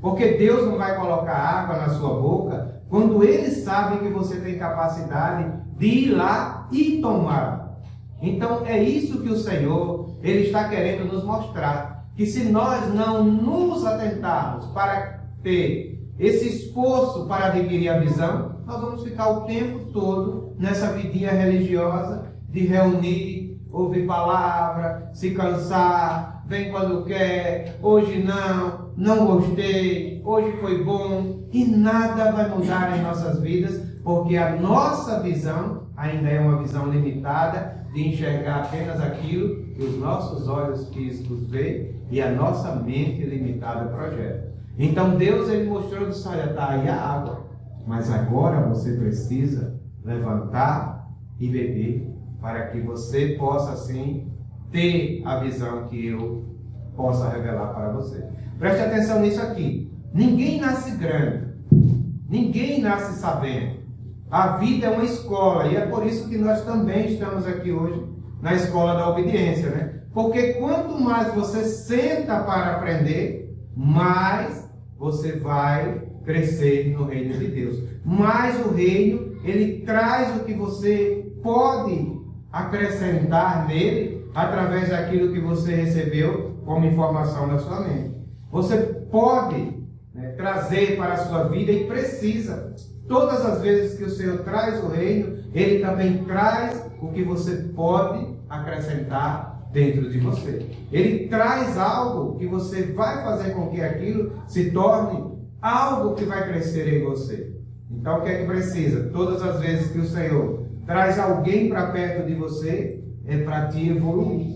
Porque Deus não vai colocar água na sua boca quando Ele sabe que você tem capacidade de ir lá e tomar. Então é isso que o Senhor Ele está querendo nos mostrar. Que se nós não nos atentarmos para ter esse esforço para adquirir a visão, nós vamos ficar o tempo todo nessa vidinha religiosa de reunir, ouvir palavra, se cansar, vem quando quer, hoje não gostei, hoje foi bom, e nada vai mudar em nossas vidas, porque a nossa visão ainda é uma visão limitada de enxergar apenas aquilo que os nossos olhos físicos veem e a nossa mente limitada projeta. Então Deus ele mostrou que olha, está aí a água, mas agora você precisa levantar e beber para que você possa assim ter a visão que eu possa revelar para você. Preste atenção nisso aqui. Ninguém nasce grande, ninguém nasce sabendo. A vida é uma escola e é por isso que nós também estamos aqui hoje na escola da obediência, né? Porque quanto mais você senta para aprender, mais você vai crescer no reino de Deus. Mais o reino, ele traz o que você pode acrescentar nele através daquilo que você recebeu como informação da sua mente. Você pode trazer para a sua vida e precisa. Todas as vezes que o Senhor traz o reino, Ele também traz o que você pode acrescentar dentro de você. Ele traz algo que você vai fazer com que aquilo se torne algo que vai crescer em você. Então o que é que precisa? Todas as vezes que o Senhor traz alguém para perto de você, é para te evoluir.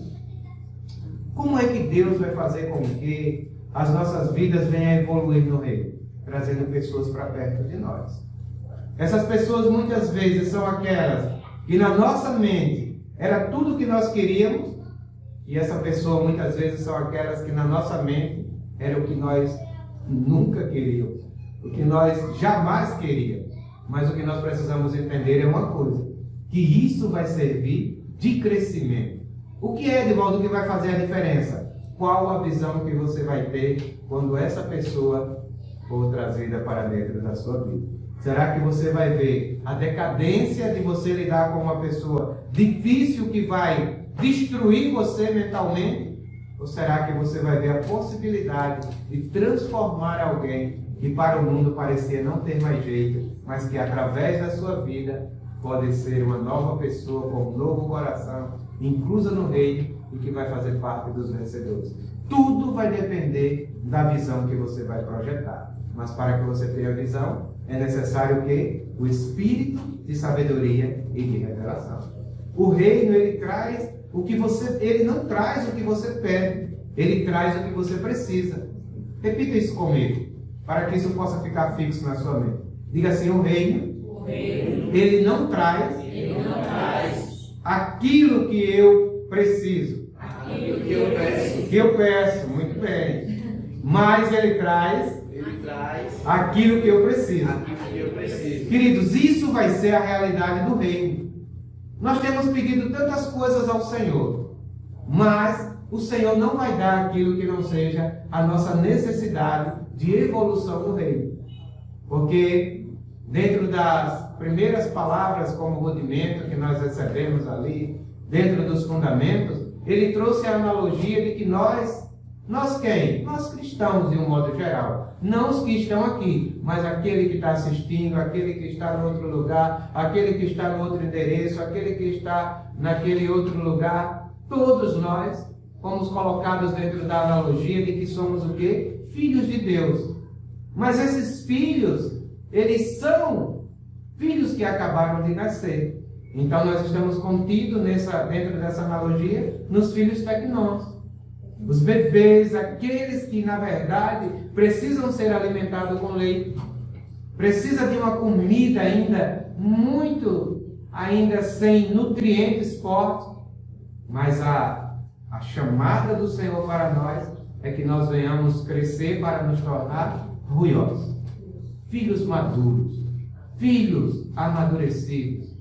Como é que Deus vai fazer com que as nossas vidas venham a evoluir no reino? Trazendo pessoas para perto de nós. Essas pessoas muitas vezes são aquelas que na nossa mente era tudo que nós queríamos, e essa pessoa muitas vezes são aquelas que na nossa mente era o que nós nunca queríamos, o que nós jamais queríamos. Mas o que nós precisamos entender é uma coisa, que isso vai servir de crescimento. O que é, Edivaldo, que vai fazer a diferença? Qual a visão que você vai ter quando essa pessoa for trazida para dentro da sua vida? Será que você vai ver a decadência de você lidar com uma pessoa difícil que vai destruir você mentalmente? Ou será que você vai ver a possibilidade de transformar alguém que para o mundo parecia não ter mais jeito, mas que através da sua vida pode ser uma nova pessoa com um novo coração, inclusa no reino e que vai fazer parte dos vencedores? Tudo vai depender da visão que você vai projetar. Mas para que você tenha visão, é necessário o quê? O espírito de sabedoria e de revelação. O reino, ele traz o que você... Ele não traz o que você pede. Ele traz o que você precisa. Repita isso comigo, para que isso possa ficar fixo na sua mente. Diga assim, o reino, ele não traz aquilo que eu preciso. Aquilo que eu peço. Muito bem. Mas ele traz Ele traz aquilo que eu preciso. aquilo que eu preciso. Queridos, isso vai ser a realidade do reino. Nós temos pedido tantas coisas ao Senhor, mas o Senhor não vai dar aquilo que não seja a nossa necessidade de evolução no reino. Porque dentro das primeiras palavras como rudimento que nós recebemos ali, dentro dos fundamentos, ele trouxe a analogia de que nós quem? Nós cristãos, de um modo geral. Não os que estão aqui, mas aquele que está assistindo, aquele que está no outro lugar, aquele que está no outro endereço, aquele que está naquele outro lugar. Todos nós fomos colocados dentro da analogia de que somos o quê? Filhos de Deus. Mas esses filhos, eles são filhos que acabaram de nascer. Então nós estamos contidos dentro dessa analogia nos filhos tecnós. Os bebês, aqueles que na verdade precisam ser alimentados com leite, precisa de uma comida ainda sem nutrientes fortes, mas a chamada do Senhor para nós é que nós venhamos crescer para nos tornar ruiosos, filhos maduros, filhos amadurecidos,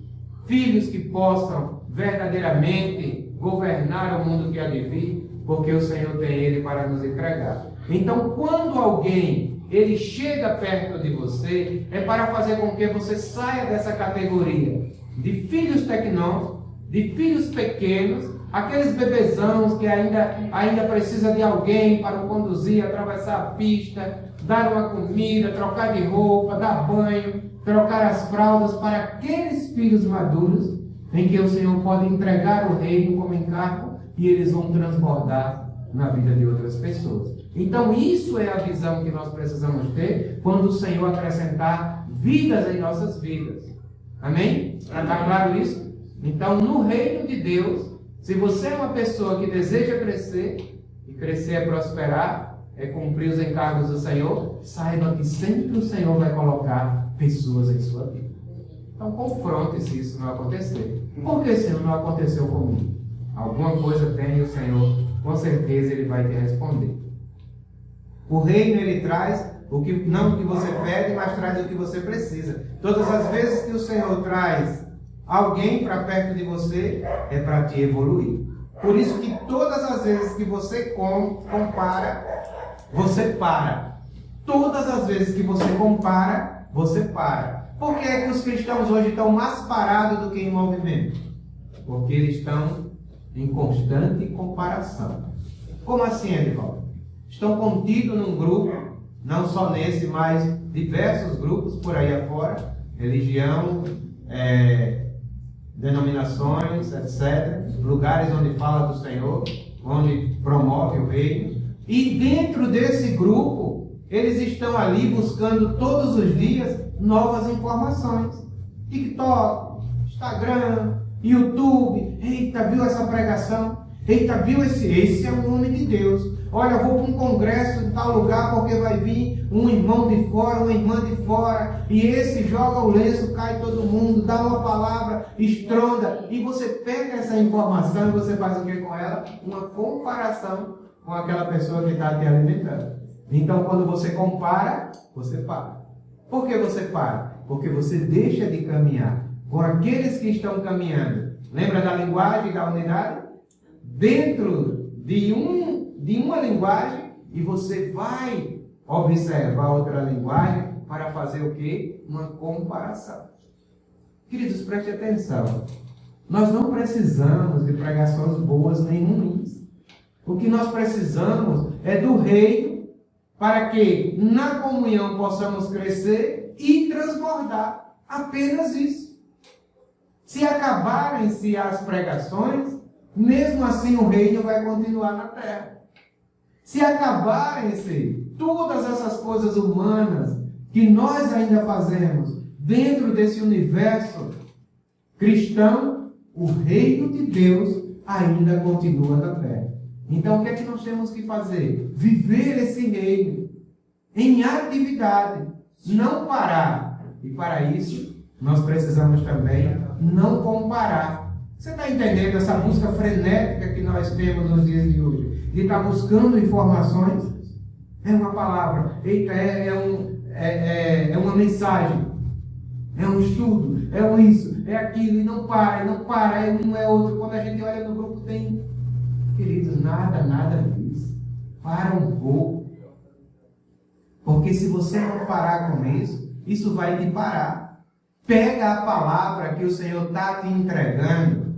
filhos que possam verdadeiramente governar o mundo que há de vir, porque o Senhor tem ele para nos entregar. Então, quando alguém ele chega perto de você, é para fazer com que você saia dessa categoria de filhos tecnós, de filhos pequenos, aqueles bebezãos que ainda precisa de alguém para o conduzir, atravessar a pista, dar uma comida, trocar de roupa, dar banho, trocar as fraldas, para aqueles filhos maduros em que o Senhor pode entregar o reino como encargo e eles vão transbordar na vida de outras pessoas. Então isso é a visão que nós precisamos ter quando o Senhor acrescentar vidas em nossas vidas. Amém? Está claro isso? Então no reino de Deus, se você é uma pessoa que deseja crescer, e crescer é prosperar, é cumprir os encargos do Senhor, saiba que sempre o Senhor vai colocar pessoas em sua vida. Então confronte se isso não acontecer. Por que, Senhor, não aconteceu comigo? Alguma coisa tem e o Senhor, com certeza, Ele vai te responder. O reino, Ele traz não o que você pede, mas traz o que você precisa. Todas as vezes que o Senhor traz alguém para perto de você, é para te evoluir. Por isso que todas as vezes que você compara, você para. Todas as vezes que você compara, você para. Por que é que os cristãos hoje estão mais parados do que em movimento? Porque eles estão em constante comparação. Como assim, Edivaldo? Estão contidos num grupo, não só nesse, mas diversos grupos por aí afora, religião, denominações, etc., lugares onde fala do Senhor, onde promove o reino, e dentro desse grupo, eles estão ali buscando todos os dias novas informações. TikTok, Instagram, YouTube, eita, viu essa pregação? Eita, viu esse é um homem de Deus. Olha, eu vou para um congresso em tal lugar porque vai vir um irmão de fora, uma irmã de fora, e esse joga o lenço, cai todo mundo, dá uma palavra, estronda, e você pega essa informação e você faz o que com ela? Uma comparação com aquela pessoa que está te alimentando. Então, quando você compara, você para. Por que você para? Porque você deixa de caminhar com aqueles que estão caminhando. Lembra da linguagem da unidade? Dentro de uma linguagem, e você vai observar outra linguagem para fazer o quê? Uma comparação. Queridos, preste atenção. Nós não precisamos de pregações boas nem ruins. O que nós precisamos é do reino para que na comunhão possamos crescer e transbordar. Apenas isso. Se acabarem-se as pregações, mesmo assim o reino vai continuar na terra. Se acabarem-se todas essas coisas humanas que nós ainda fazemos dentro desse universo cristão, o reino de Deus ainda continua na terra. Então o que é que nós temos que fazer? Viver esse reino em atividade, não parar. E para isso, nós precisamos também não comparar. Você está entendendo essa busca frenética que nós temos nos dias de hoje? De estar buscando informações? É uma palavra. Eita, é uma mensagem. É um estudo. É um isso. É aquilo. E não para. É um, é outro. Quando a gente olha no grupo, tem... Queridos, nada disso. Para um pouco. Porque se você não parar com isso vai te parar. Pega a palavra que o Senhor está te entregando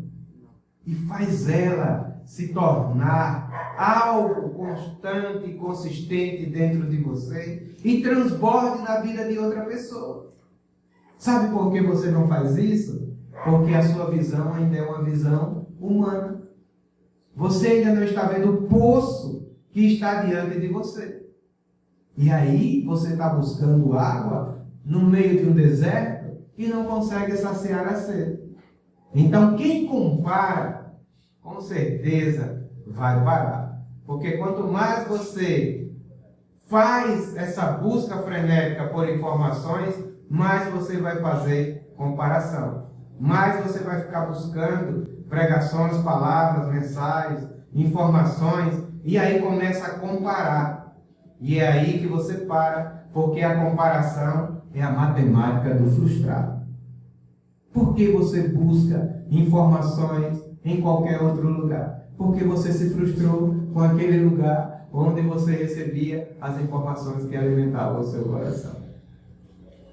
e faz ela se tornar algo constante e consistente dentro de você e transborde na vida de outra pessoa. Sabe por que você não faz isso? Porque a sua visão ainda é uma visão humana. Você ainda não está vendo o poço que está diante de você. E aí você está buscando água no meio de um deserto e não consegue saciar a sede. Então quem compara, com certeza vai parar. Porque quanto mais você faz essa busca frenética por informações, mais você vai fazer comparação. Mais você vai ficar buscando pregações, palavras, mensagens, informações, e aí começa a comparar. E é aí que você para, porque a comparação é a matemática do frustrado. Por que você busca informações em qualquer outro lugar? Porque você se frustrou com aquele lugar onde você recebia as informações que alimentavam o seu coração.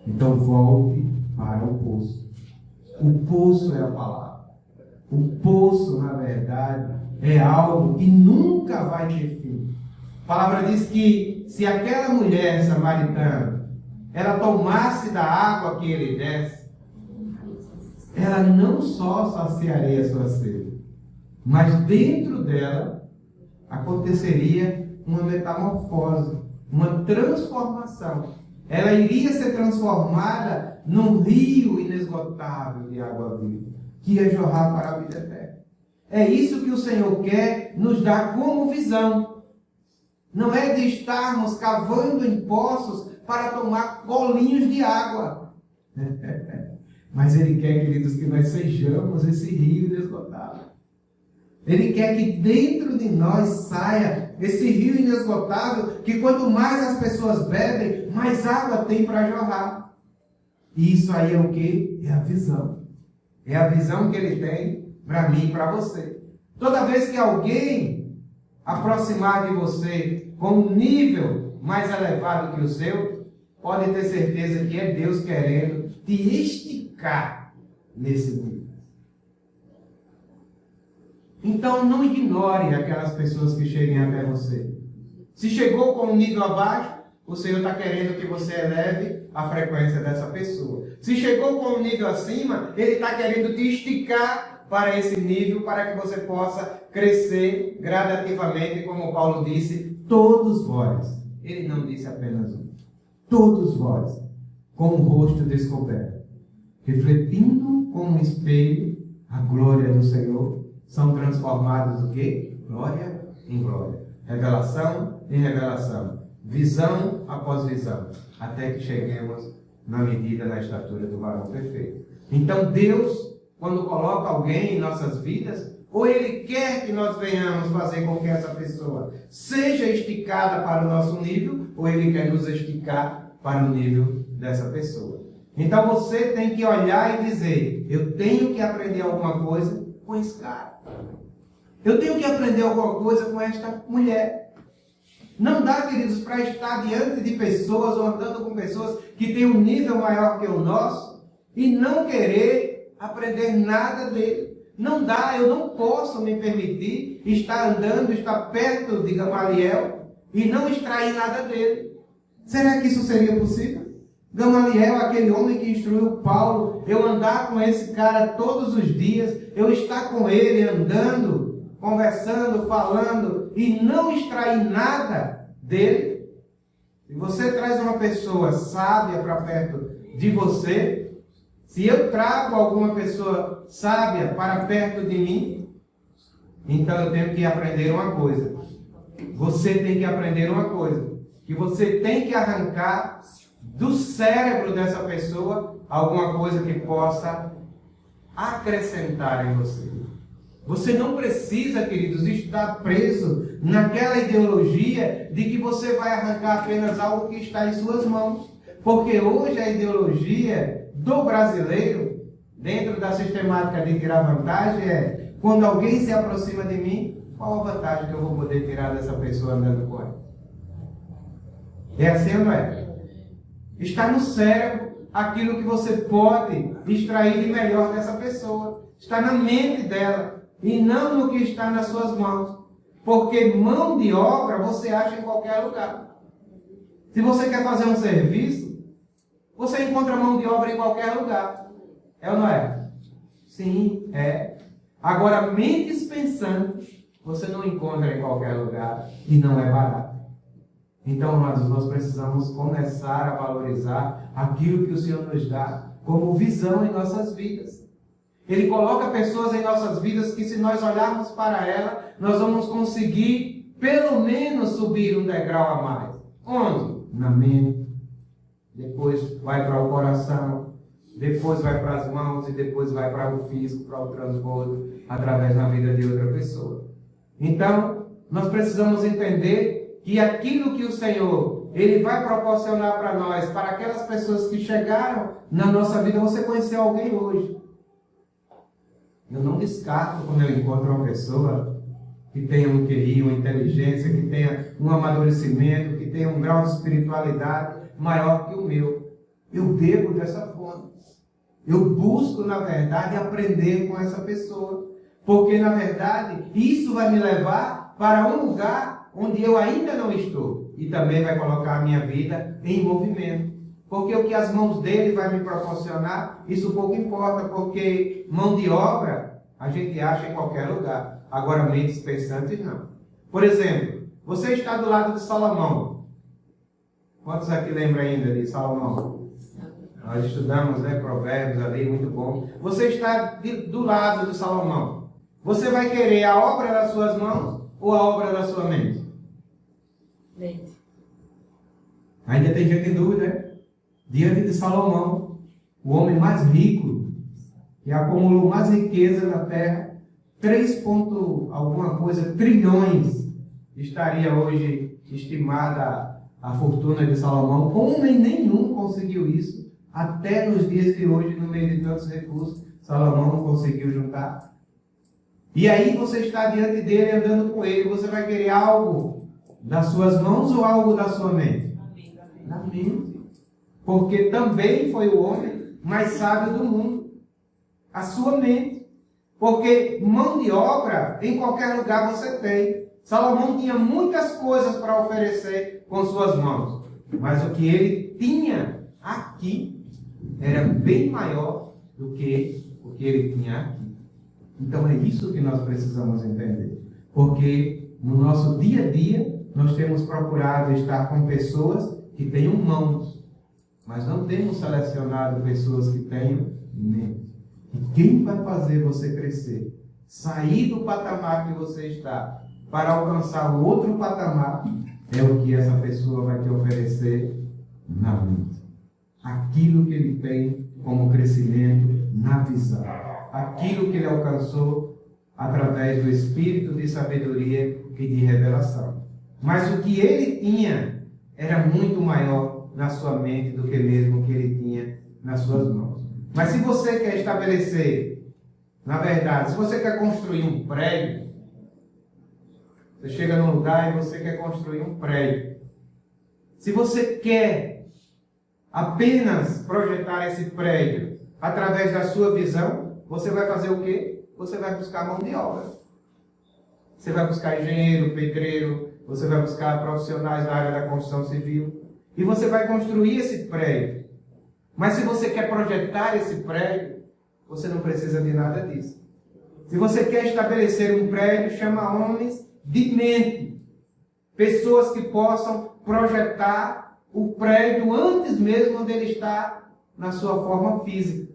Então volte para o poço. O poço é a palavra. O poço, na verdade, é algo que nunca vai ter fim. A palavra diz que se aquela mulher samaritana, ela tomasse da água que ele desse, ela não só saciaria a sua sede, mas dentro dela aconteceria uma metamorfose, uma transformação. Ela iria ser transformada num rio inesgotável de água viva, que ia jorrar para a vida eterna. É isso que o Senhor quer nos dar como visão. Não é de estarmos cavando em poços para tomar golinhos de água. Mas Ele quer, queridos, que nós sejamos esse rio inesgotável. Ele quer que dentro de nós saia esse rio inesgotável, que quanto mais as pessoas bebem, mais água tem para jorrar. E isso aí é o quê? É a visão. É a visão que Ele tem para mim e para você. Toda vez que alguém aproximar de você com um nível mais elevado que o seu, pode ter certeza que é Deus querendo te esticar nesse nível. Então não ignore aquelas pessoas que cheguem até você. Se chegou com um nível abaixo, o Senhor está querendo que você eleve a frequência dessa pessoa. Se chegou com um nível acima, Ele está querendo te esticar para esse nível, para que você possa crescer gradativamente, como Paulo disse, todos vós. Ele não disse apenas um. Todos vós, com o rosto descoberto, refletindo como um espelho a glória do Senhor, são transformados o quê? Glória em glória. Revelação em revelação. Visão após visão. Até que cheguemos na medida, na estatura do varão perfeito. Então Deus, quando coloca alguém em nossas vidas, ou Ele quer que nós venhamos fazer com que essa pessoa seja esticada para o nosso nível, ou Ele quer nos esticar para o nível dessa pessoa. Então você tem que olhar e dizer, eu tenho que aprender alguma coisa com esse cara. Eu tenho que aprender alguma coisa com esta mulher. Não dá, queridos, para estar diante de pessoas ou andando com pessoas que têm um nível maior que o nosso e não querer aprender nada dele. Não dá, eu não posso me permitir estar andando, estar perto de Gamaliel e não extrair nada dele. Será que isso seria possível? Gamaliel, aquele homem que instruiu Paulo, eu andar com esse cara todos os dias, eu estar com ele andando, conversando, falando e não extrair nada dele. Se você traz uma pessoa sábia para perto de você, se eu trago alguma pessoa sábia para perto de mim, então eu tenho que aprender uma coisa. Você tem que aprender uma coisa. Que você tem que arrancar do cérebro dessa pessoa alguma coisa que possa acrescentar em você. Você não precisa, queridos, estar preso naquela ideologia de que você vai arrancar apenas algo que está em suas mãos. Porque hoje a ideologia do brasileiro, dentro da sistemática de tirar vantagem, é quando alguém se aproxima de mim, qual a vantagem que eu vou poder tirar dessa pessoa andando com ela? É assim ou não é? Está no cérebro aquilo que você pode extrair de melhor dessa pessoa. Está na mente dela e não no que está nas suas mãos. Porque mão de obra você acha em qualquer lugar. Se você quer fazer um serviço, você encontra mão de obra em qualquer lugar. É ou não é? Sim, é. Agora, mentes pensantes, você não encontra em qualquer lugar e não é barato. Então, nós precisamos começar a valorizar aquilo que o Senhor nos dá como visão em nossas vidas. Ele coloca pessoas em nossas vidas que, se nós olharmos para ela, nós vamos conseguir, pelo menos, subir um degrau a mais. Onde? Na mente. Depois vai para o coração. Depois vai para as mãos e depois vai para o físico, para o transbordo, através da vida de outra pessoa. Então, nós precisamos entender que aquilo que o Senhor, Ele vai proporcionar para nós, para aquelas pessoas que chegaram na nossa vida. Você conheceu alguém hoje. Eu não descarto quando eu encontro uma pessoa que tenha um QI, uma inteligência, que tenha um amadurecimento, que tenha um grau de espiritualidade maior que o meu. Eu bebo dessa fonte. Eu busco, na verdade, aprender com essa pessoa. Porque, na verdade, isso vai me levar para um lugar onde eu ainda não estou. E também vai colocar a minha vida em movimento. Porque o que as mãos dele vai me proporcionar, isso pouco importa. Porque mão de obra, a gente acha em qualquer lugar. Agora, mentes pensantes, não. Por exemplo, você está do lado de Salomão. Quantos aqui lembram ainda de Salomão? Nós estudamos, Provérbios ali, muito bom. Você está do lado de Salomão. Você vai querer a obra das suas mãos ou a obra da sua mente? Mente. Ainda tem gente em dúvida, Diante de Salomão, o homem mais rico, que acumulou mais riqueza na terra, 3 alguma coisa trilhões estaria hoje estimada a fortuna de Salomão. Homem nenhum conseguiu isso. Até nos dias de hoje, no meio de tantos recursos, Salomão não conseguiu juntar. E aí você está diante dele, andando com ele, você vai querer algo das suas mãos ou algo da sua mente? Da mente. Porque também foi o homem mais sábio do mundo. A sua mente. Porque mão de obra, em qualquer lugar você tem. Salomão tinha muitas coisas para oferecer com suas mãos. Mas o que ele tinha aqui era bem maior do que o que ele tinha aqui. Então é isso que nós precisamos entender. Porque no nosso dia a dia, nós temos procurado estar com pessoas que tenham mãos, mas não temos selecionado pessoas que tenham mente. E quem vai fazer você crescer, sair do patamar que você está, para alcançar o outro patamar, é o que essa pessoa vai te oferecer na mente. Aquilo que ele tem como crescimento na visão. Aquilo que ele alcançou através do espírito de sabedoria e de revelação. Mas o que ele tinha era muito maior na sua mente do que mesmo o que ele tinha nas suas mãos. Mas se você quer estabelecer, na verdade, se você quer construir um prédio, você chega num lugar e você quer construir um prédio. Se você quer apenas projetar esse prédio através da sua visão, você vai fazer o quê? Você vai buscar mão de obra. Você vai buscar engenheiro, pedreiro, você vai buscar profissionais da área da construção civil. E você vai construir esse prédio. Mas se você quer projetar esse prédio, você não precisa de nada disso. Se você quer estabelecer um prédio, chama homens de mente. Pessoas que possam projetar o prédio antes mesmo de ele estar na sua forma física.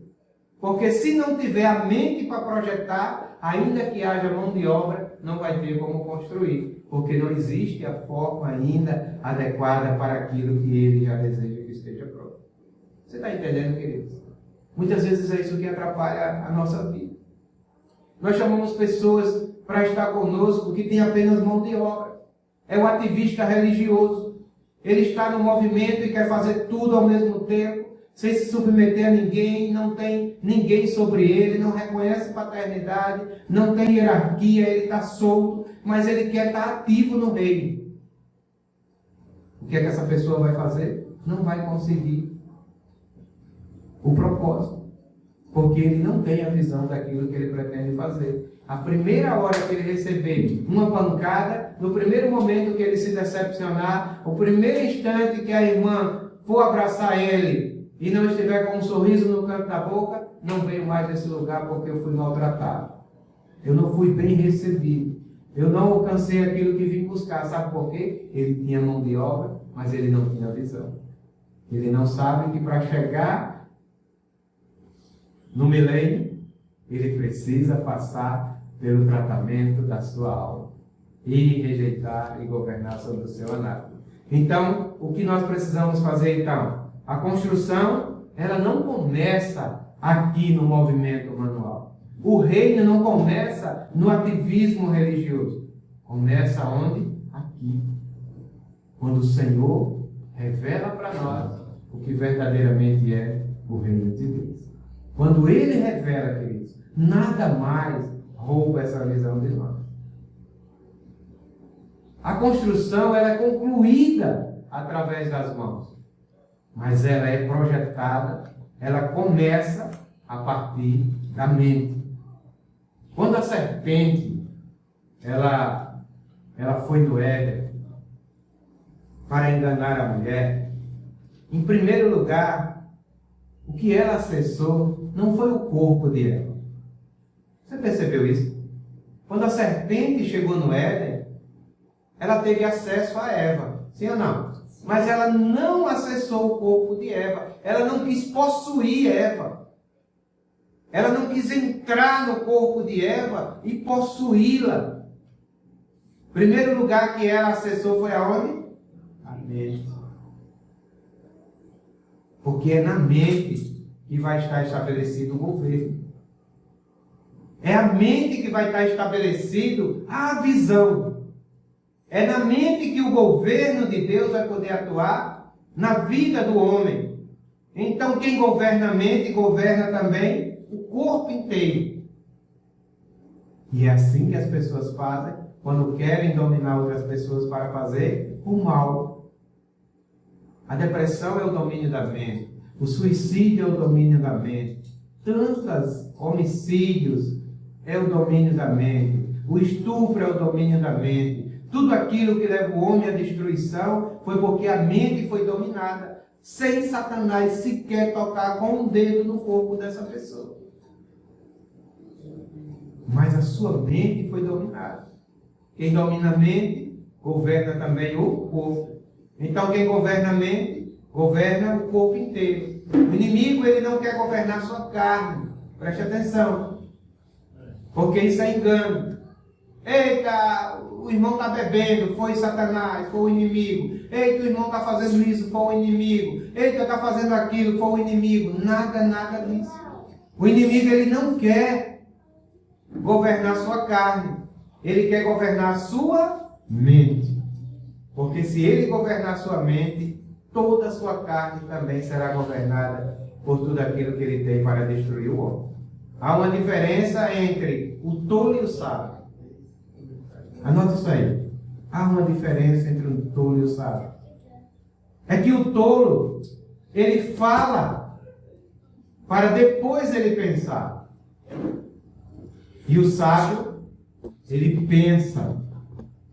Porque se não tiver a mente para projetar, ainda que haja mão de obra, não vai ter como construir. Porque não existe a forma ainda adequada para aquilo que ele já deseja que esteja pronto. Você está entendendo, queridos? Muitas vezes é isso que atrapalha a nossa vida. Nós chamamos pessoas para estar conosco que têm apenas mão de obra. É o ativista religioso. Ele está no movimento e quer fazer tudo ao mesmo tempo, sem se submeter a ninguém, não tem ninguém sobre ele, não reconhece paternidade, não tem hierarquia, ele está solto, mas ele quer estar ativo no reino. O que é que essa pessoa vai fazer? Não vai conseguir o propósito, porque ele não tem a visão daquilo que ele pretende fazer. A primeira hora que ele receber uma pancada, no primeiro momento que ele se decepcionar, o primeiro instante que a irmã for abraçar ele e não estiver com um sorriso no canto da boca, não venho mais nesse lugar porque eu fui maltratado. Eu não fui bem recebido. Eu não alcancei aquilo que vim buscar. Sabe por quê? Ele tinha mão de obra, mas ele não tinha visão. Ele não sabe que para chegar no milênio, ele precisa passar pelo tratamento da sua alma e rejeitar e governar sobre o seu anátomo. Então, o que nós precisamos fazer então? A construção, ela não começa aqui no movimento manual. O reino não começa no ativismo religioso. Começa onde? Aqui. Quando o Senhor revela para nós o que verdadeiramente é o reino de Deus. Quando Ele revela, queridos, nada mais rouba essa visão de nós. A construção ela é concluída através das mãos, mas ela é projetada, ela começa a partir da mente. Quando a serpente ela foi no Éden para enganar a mulher, em primeiro lugar, o que ela acessou não foi o corpo de Eva. Você percebeu isso? Quando a serpente chegou no Éden, ela teve acesso a Eva, sim ou não? Mas ela não acessou o corpo de Eva. Ela não quis possuir Eva. Ela não quis entrar no corpo de Eva e possuí-la. Primeiro lugar que ela acessou foi aonde? A mente. Porque é na mente que vai estar estabelecido o governo. É a mente que vai estar estabelecido a visão. É na mente que o governo de Deus vai poder atuar na vida do homem. Então, quem governa a mente, governa também o corpo inteiro. E é assim que as pessoas fazem quando querem dominar outras pessoas para fazer o mal. A depressão é o domínio da mente. O suicídio é o domínio da mente. Tantos homicídios é o domínio da mente. O estupro é o domínio da mente. Tudo aquilo que leva o homem à destruição foi porque a mente foi dominada, sem Satanás sequer tocar com um dedo no corpo dessa pessoa. Mas a sua mente foi dominada. Quem domina a mente, governa também o corpo. Então quem governa a mente, governa o corpo inteiro. O inimigo, ele não quer governar a sua carne. Preste atenção. Porque isso é engano. Eita, o irmão está bebendo, foi Satanás, foi o inimigo. Eita, o irmão está fazendo isso, foi o inimigo. Eita, está fazendo aquilo, foi o inimigo. Nada disso. O inimigo, ele não quer governar sua carne. Ele quer governar a sua mente. Porque se ele governar a sua mente, toda a sua carne também será governada por tudo aquilo que ele tem para destruir o homem. Há uma diferença entre o tolo e o sábio. Anote isso aí. Há uma diferença entre o tolo e o sábio. É que o tolo, ele fala para depois ele pensar. E o sábio, ele pensa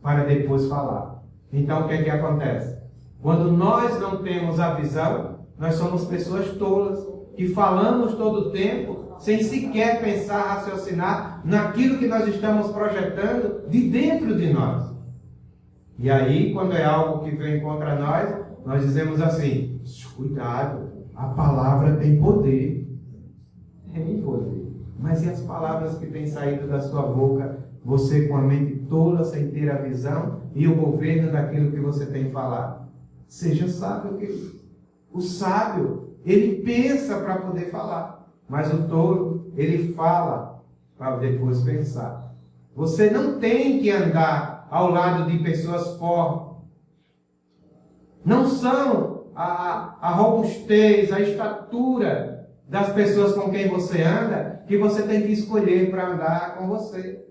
para depois falar. Então o que é que acontece? Quando nós não temos a visão, nós somos pessoas tolas, que falamos todo o tempo, sem sequer pensar, raciocinar naquilo que nós estamos projetando de dentro de nós. E aí, quando é algo que vem contra nós, nós dizemos assim: cuidado, a palavra tem poder. Tem poder. Mas e as palavras que têm saído da sua boca, você com a mente tola, sem ter a visão e o governo daquilo que você tem falado? Seja sábio, querido. O sábio, ele pensa para poder falar. Mas o tolo, ele fala para depois pensar. Você não tem que andar ao lado de pessoas fortes. Não são a robustez, a estatura das pessoas com quem você anda que você tem que escolher para andar com você.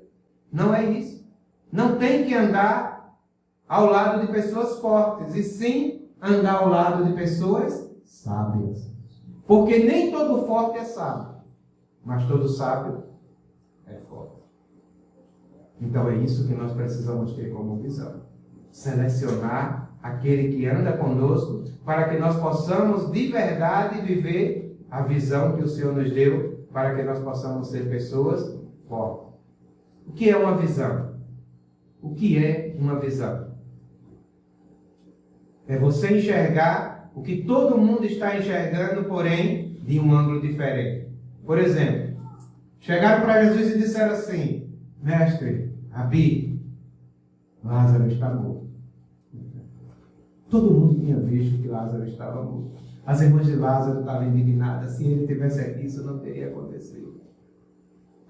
Não é isso. Não tem que andar ao lado de pessoas fortes, e sim andar ao lado de pessoas sábias. Porque nem todo forte é sábio, mas todo sábio é forte. Então é isso que nós precisamos ter como visão. Selecionar aquele que anda conosco para que nós possamos de verdade viver a visão que o Senhor nos deu, para que nós possamos ser pessoas fortes. O que é uma visão? O que é uma visão? É você enxergar o que todo mundo está enxergando, porém, de um ângulo diferente. Por exemplo, chegaram para Jesus e disseram assim: Mestre, Rabi, Lázaro está morto. Todo mundo tinha visto que Lázaro estava morto. As irmãs de Lázaro estavam indignadas. Se ele tivesse aqui, isso não teria acontecido.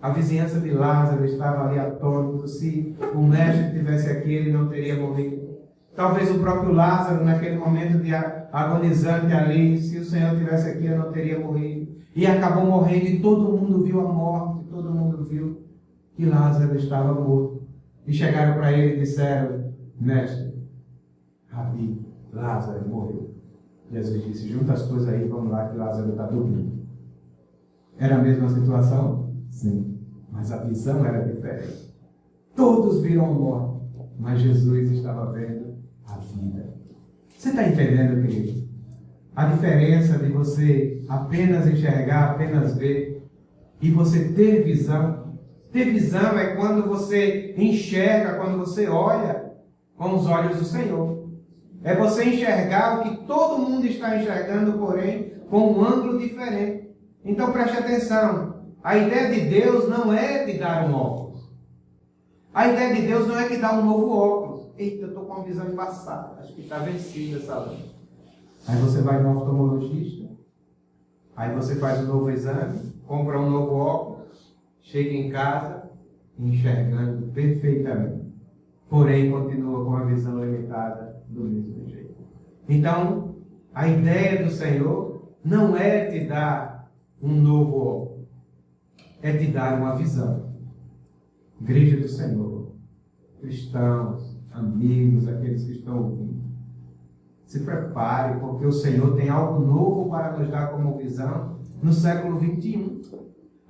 A vizinhança de Lázaro estava ali atônito. Se o mestre tivesse aqui, ele não teria morrido. Talvez o próprio Lázaro, naquele momento de agonizante ali, se o Senhor tivesse aqui, eu não teria morrido. E acabou morrendo e todo mundo viu a morte, todo mundo viu que Lázaro estava morto. E chegaram para ele e disseram: Mestre, Rabi, Lázaro morreu. Jesus disse: junta as coisas aí, vamos lá que Lázaro está dormindo. Era a mesma situação? Sim. Mas a visão era diferente. Todos viram a morte, mas Jesus estava vendo a vida. Você está entendendo, querido? A diferença de você apenas enxergar, apenas ver, e você ter visão. Ter visão é quando você enxerga, quando você olha com os olhos do Senhor. É você enxergar o que todo mundo está enxergando, porém, com um ângulo diferente. Então preste atenção. A ideia de Deus não é te dar um óculos. A ideia de Deus não é te dar um novo óculos. Eita, eu estou com uma visão embaçada. Acho que está vencida essa lente. Aí você vai no oftalmologista. Aí você faz um novo exame. Compra um novo óculos. Chega em casa enxergando perfeitamente. Porém, continua com a visão limitada do mesmo jeito. Então, a ideia do Senhor não é te dar um novo óculos. É te dar uma visão. Igreja do Senhor, cristãos, amigos, aqueles que estão ouvindo, se prepare, porque o Senhor tem algo novo para nos dar como visão no século 21.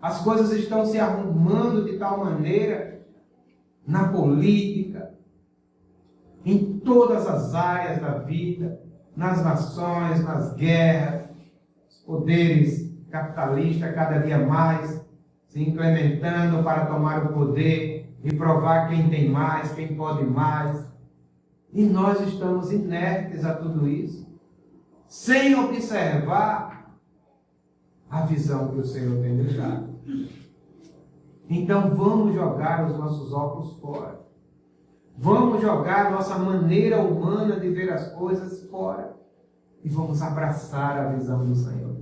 As coisas estão se arrumando de tal maneira na política, em todas as áreas da vida, nas nações, nas guerras, os poderes capitalistas cada dia mais se implementando para tomar o poder e provar quem tem mais, quem pode mais. E nós estamos inertes a tudo isso, sem observar a visão que o Senhor tem nos dado. Então vamos jogar os nossos óculos fora. Vamos jogar nossa maneira humana de ver as coisas fora. E vamos abraçar a visão do Senhor.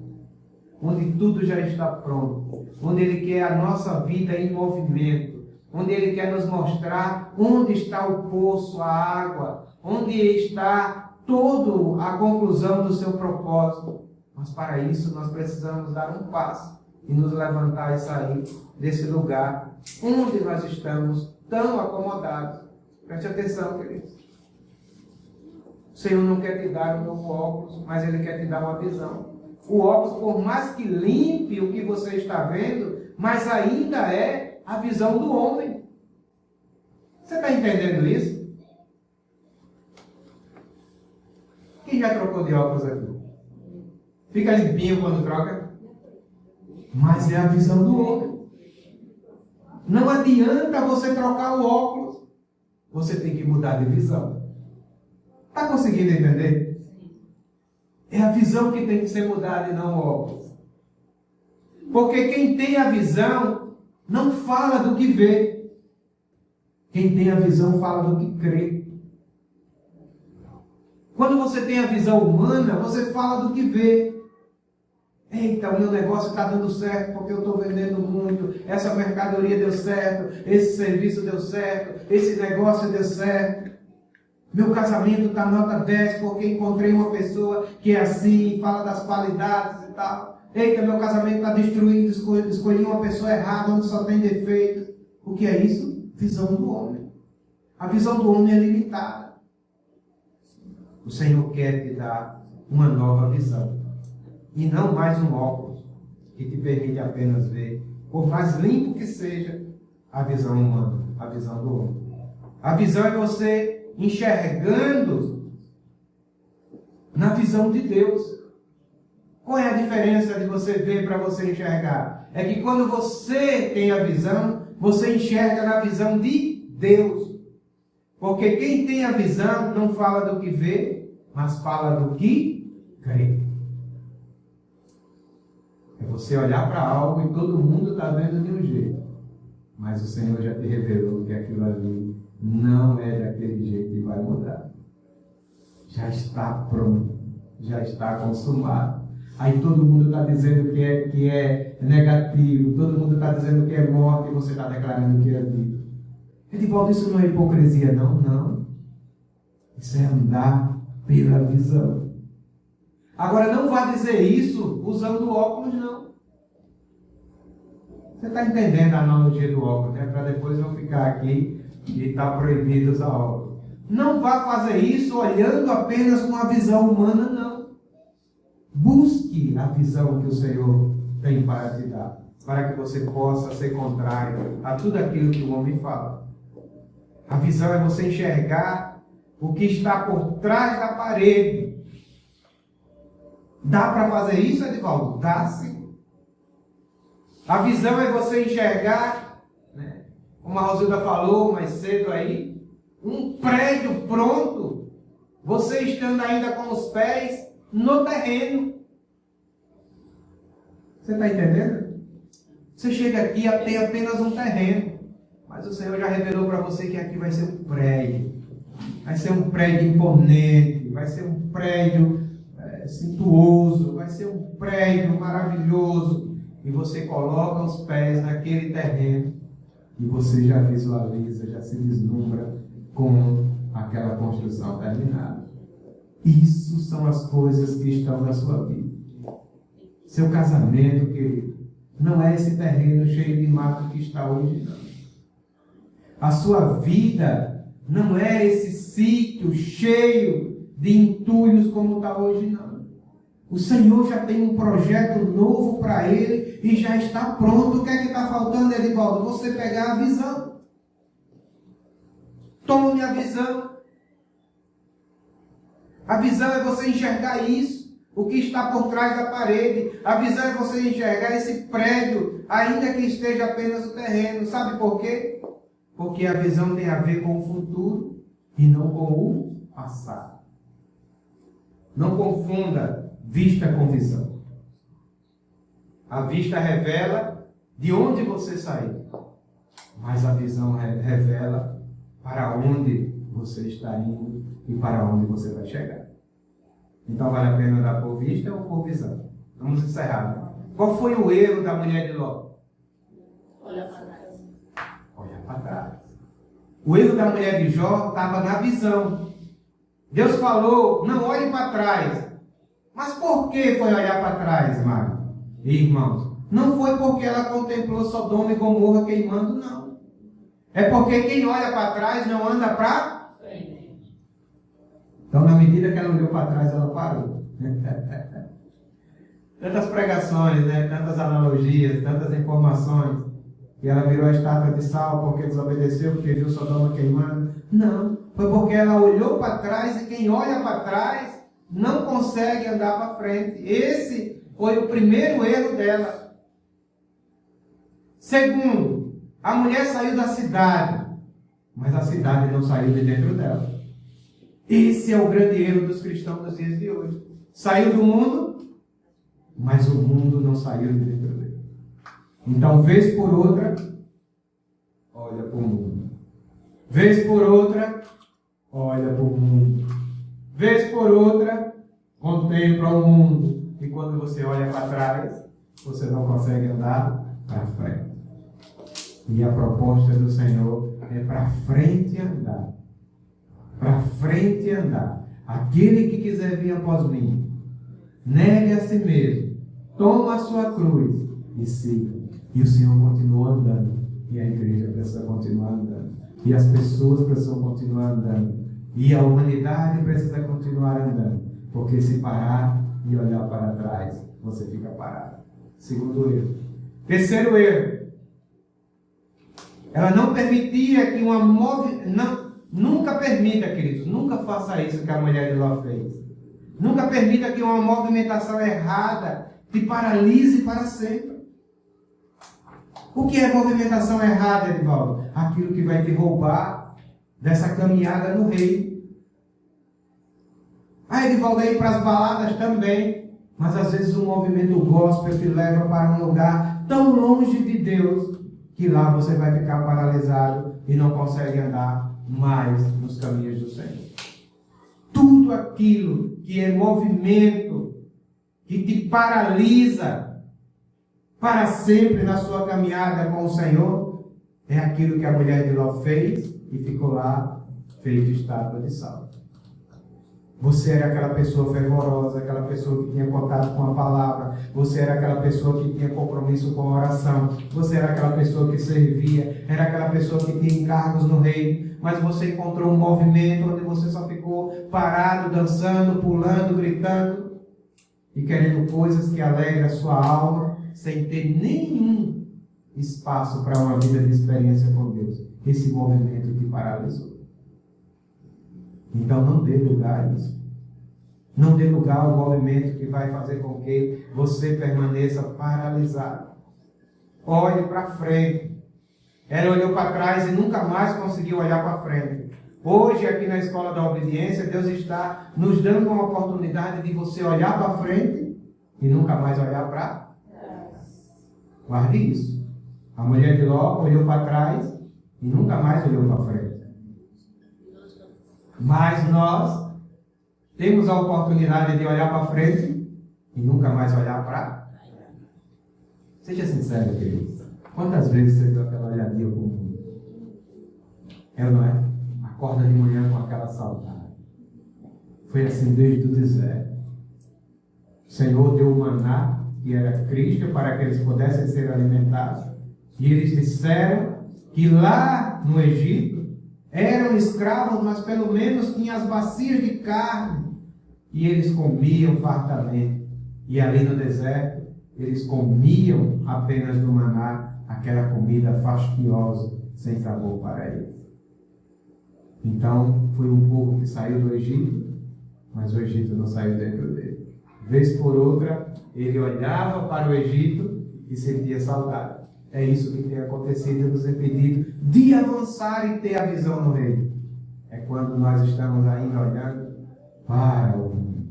Onde tudo já está pronto. Onde Ele quer a nossa vida em movimento. Onde Ele quer nos mostrar onde está o poço, a água. Onde está toda a conclusão do seu propósito. Mas para isso nós precisamos dar um passo. E nos levantar e sair desse lugar onde nós estamos tão acomodados. Preste atenção, queridos. O Senhor não quer te dar um novo óculos, mas Ele quer te dar uma visão. O óculos, por mais que limpe o que você está vendo, mas ainda é a visão do homem. Você está entendendo isso? Quem já trocou de óculos aqui? Fica limpinho quando troca? Mas é a visão do homem. Não adianta você trocar o óculos. Você tem que mudar de visão. Está conseguindo entender? É a visão que tem que ser mudada e não o óculos. Porque quem tem a visão não fala do que vê. Quem tem a visão fala do que crê. Quando você tem a visão humana, você fala do que vê. Eita, o meu negócio está dando certo porque eu estou vendendo muito, essa mercadoria deu certo, esse serviço deu certo, esse negócio deu certo. Meu casamento está nota 10 porque encontrei uma pessoa que é assim, fala das qualidades e tal. Eita, meu casamento está destruído, escolhi uma pessoa errada onde só tem defeitos. O que é isso? Visão do homem. A visão do homem é limitada. O Senhor quer te dar uma nova visão. E não mais um óculos que te permite apenas ver, por mais limpo que seja, a visão humana, a visão do homem. A visão é você enxergando na visão de Deus. Qual é a diferença de você ver para você enxergar? É que quando você tem a visão, você enxerga na visão de Deus. Porque quem tem a visão não fala do que vê, mas fala do que crê. É você olhar para algo e todo mundo está vendo de um jeito. Mas o Senhor já te revelou que aquilo ali não é daquele jeito e vai mudar. Já está pronto. Já está consumado. Aí todo mundo está dizendo que é negativo. Todo mundo está dizendo que é morte e você está declarando que é vida. Edivaldo, isso não é hipocrisia, não? Não. Isso é andar pela visão. Agora, não vá dizer isso usando óculos, não. Você está entendendo a analogia do óculos, né? Para depois não ficar aqui e estar proibido usar óculos. Não vá fazer isso olhando apenas com a visão humana, não. Busque a visão que o Senhor tem para te dar, para que você possa ser contrário a tudo aquilo que o homem fala. A visão é você enxergar o que está por trás da parede. Dá para fazer isso, Edivaldo? Dá sim. A visão é você enxergar, né, como a Rosilda falou mais cedo aí, um prédio pronto, você estando ainda com os pés no terreno. Você está entendendo? Você chega aqui e tem apenas um terreno, mas o Senhor já revelou para você que aqui vai ser um prédio. Vai ser um prédio imponente, vai ser um prédio suntuoso, vai ser um prédio maravilhoso. E você coloca os pés naquele terreno e você já visualiza, já se vislumbra com aquela construção terminada. Isso são as coisas que estão na sua vida. Seu casamento, querido, não é esse terreno cheio de mato que está hoje, não. A sua vida não é esse sítio cheio de entulhos como está hoje, não. O Senhor já tem um projeto novo para ele e já está pronto. O que é que está faltando, Edivaldo? Você pegar a visão. Tome a visão. A visão é você enxergar isso, o que está por trás da parede. A visão é você enxergar esse prédio, ainda que esteja apenas o terreno. Sabe por quê? Porque a visão tem a ver com o futuro e não com o passado. Não confunda vista com visão. A vista revela de onde você saiu, mas a visão revela para onde você está indo e para onde você vai chegar. Então vale a pena dar por vista ou por visão? Vamos encerrar. Né? Qual foi o erro da mulher de Ló? Olha para trás. Olha para trás. O erro da mulher de Jó estava na visão. Deus falou, não olhe para trás. Mas por que foi olhar para trás, Mário e irmãos? Não foi porque ela contemplou Sodoma e Gomorra queimando, não. É porque quem olha para trás não anda para frente. Então, na medida que ela olhou para trás, ela parou. Tantas pregações, né? Tantas analogias, tantas informações. E ela virou a estátua de sal porque desobedeceu, porque viu Sodoma queimando. Não, foi porque ela olhou para trás e quem olha para trás não consegue andar para frente. Esse foi o primeiro erro dela. Segundo, a mulher saiu da cidade, mas a cidade não saiu de dentro dela. Esse é o grande erro dos cristãos dos dias de hoje. Saiu do mundo, mas o mundo não saiu de dentro dele. Então, vez por outra, olha para o mundo. Vez por outra, olha para o mundo. Vez por outra, contempla o mundo. E quando você olha para trás, você não consegue andar para frente. E a proposta do Senhor é para frente andar. Para frente andar. Aquele que quiser vir após mim, negue a si mesmo, toma a sua cruz e siga. E o Senhor continua andando. E a igreja precisa continuar andando. E as pessoas precisam continuar andando. E a humanidade precisa continuar andando. Porque se parar e olhar para trás, você fica parado. Segundo erro. Terceiro erro. Ela não permitia que uma nunca permita, queridos, nunca faça isso que a mulher de Ló fez. Nunca permita que uma movimentação errada te paralise para sempre. O que é movimentação errada, Edivaldo? Aquilo que vai te roubar dessa caminhada no reino. Edivaldo, aí para as baladas também. Mas às vezes um movimento gospel te leva para um lugar tão longe de Deus que lá você vai ficar paralisado e não consegue andar mais nos caminhos do Senhor. Tudo aquilo que é movimento, que te paralisa para sempre na sua caminhada com o Senhor, é aquilo que a mulher de Ló fez e ficou lá feito estátua de sal. Você era aquela pessoa fervorosa, aquela pessoa que tinha contato com a palavra, você era aquela pessoa que tinha compromisso com a oração, você era aquela pessoa que servia, era aquela pessoa que tinha encargos no reino, mas você encontrou um movimento onde você só ficou parado, dançando, pulando, gritando e querendo coisas que alegram a sua alma, sem ter nenhum espaço para uma vida de experiência com Deus. Esse movimento te paralisou. Então não dê lugar a isso. Não dê lugar ao movimento que vai fazer com que você permaneça paralisado. Olhe para frente. Ela olhou para trás e nunca mais conseguiu olhar para frente. Hoje, aqui na Escola da Obediência, Deus está nos dando uma oportunidade de você olhar para frente e nunca mais olhar para trás. Guarde isso. A mulher de Ló olhou para trás e nunca mais olhou para frente. Mas nós temos a oportunidade de olhar para frente e nunca mais olhar para trás. Seja sincero, querido. Quantas vezes você deu aquela olhadinha com o mundo? É ou não é? Acorda de manhã com aquela saudade. Foi assim desde o deserto. O Senhor deu o maná, que era Cristo, para que eles pudessem ser alimentados. E eles disseram que lá no Egito eram escravos, mas pelo menos tinham as bacias de carne. E eles comiam fartamente. E ali no deserto, eles comiam apenas do maná, aquela comida fastidiosa, sem sabor para eles. Então, foi um povo que saiu do Egito, mas o Egito não saiu dentro dele. Vez por outra, ele olhava para o Egito e sentia saudade. É isso que tem acontecido e nos impedido de avançar e ter a visão no reino. É quando nós estamos ainda olhando para o mundo,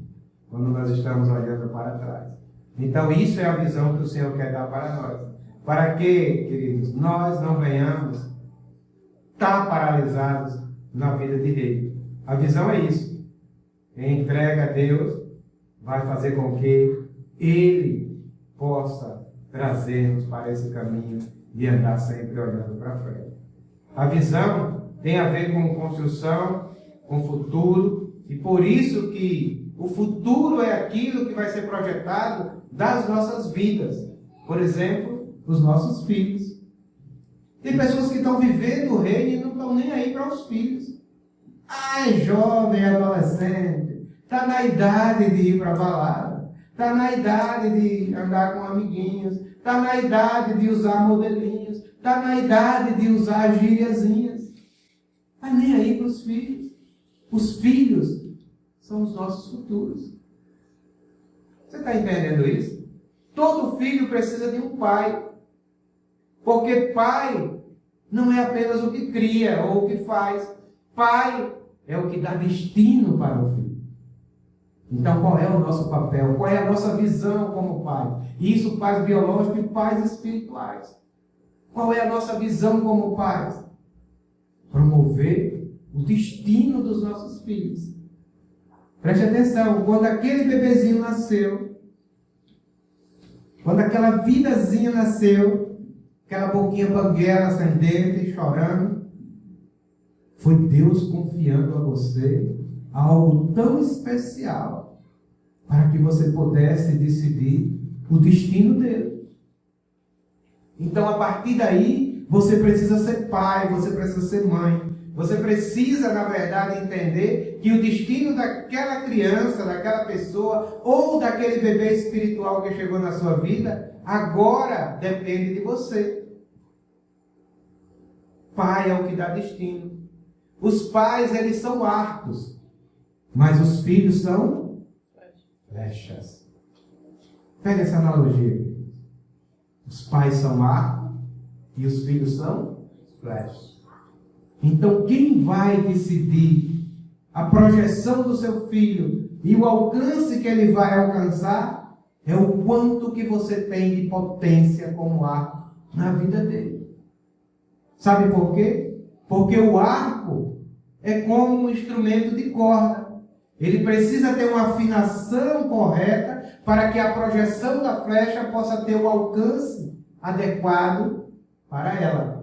quando nós estamos olhando para trás. Então, isso é a visão que o Senhor quer dar para nós. Para que, queridos, nós não venhamos estar paralisados na vida de rei. A visão é isso. A entrega a Deus vai fazer com que Ele possa trazer-nos para esse caminho de andar sempre olhando para frente. A visão tem a ver com construção, com futuro, e por isso que o futuro é aquilo que vai ser projetado das nossas vidas. Por exemplo, os nossos filhos. Tem pessoas que estão vivendo o reino e não estão nem aí para os filhos. É jovem, adolescente, está na idade de ir para a balada, está na idade de andar com amiguinhos, está na idade de usar modelinhos, está na idade de usar gíriazinhas. Está nem aí para os filhos. Os filhos são os nossos futuros. Você está entendendo isso? Todo filho precisa de um pai. Porque pai não é apenas o que cria ou o que faz. Pai é o que dá destino para o filho. Então, qual é o nosso papel? Qual é a nossa visão como pai? Isso, pais biológicos e pais espirituais. Qual é a nossa visão como pais? Promover o destino dos nossos filhos. Preste atenção, quando aquele bebezinho nasceu, Quando aquela vidazinha nasceu, aquela boquinha banguela, sem dente, chorando, foi Deus confiando a você algo tão especial para que você pudesse decidir o destino dele. Então, a partir daí, você precisa ser pai, você precisa ser mãe. Você precisa, na verdade, entender que o destino daquela criança, daquela pessoa, ou daquele bebê espiritual que chegou na sua vida, agora depende de você. Pai é o que dá destino. Os pais, eles são arcos, mas os filhos são flechas. Pega essa analogia. Os pais são arcos e os filhos são flechas. Então, quem vai decidir a projeção do seu filho e o alcance que ele vai alcançar é o quanto que você tem de potência como arco na vida dele. Sabe por quê? Porque o arco é como um instrumento de corda. Ele precisa ter uma afinação correta para que a projeção da flecha possa ter o alcance adequado para ela.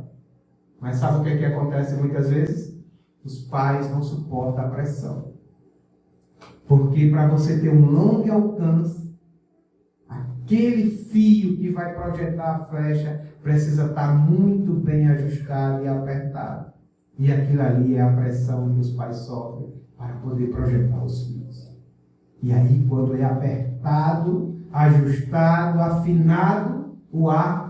Mas sabe o que acontece muitas vezes? Os pais não suportam a pressão. Porque para você ter um longo alcance, aquele fio que vai projetar a flecha precisa estar muito bem ajustado e apertado. E aquilo ali é a pressão que os pais sofrem para poder projetar os filhos. E aí, quando é apertado, ajustado, afinado o arco,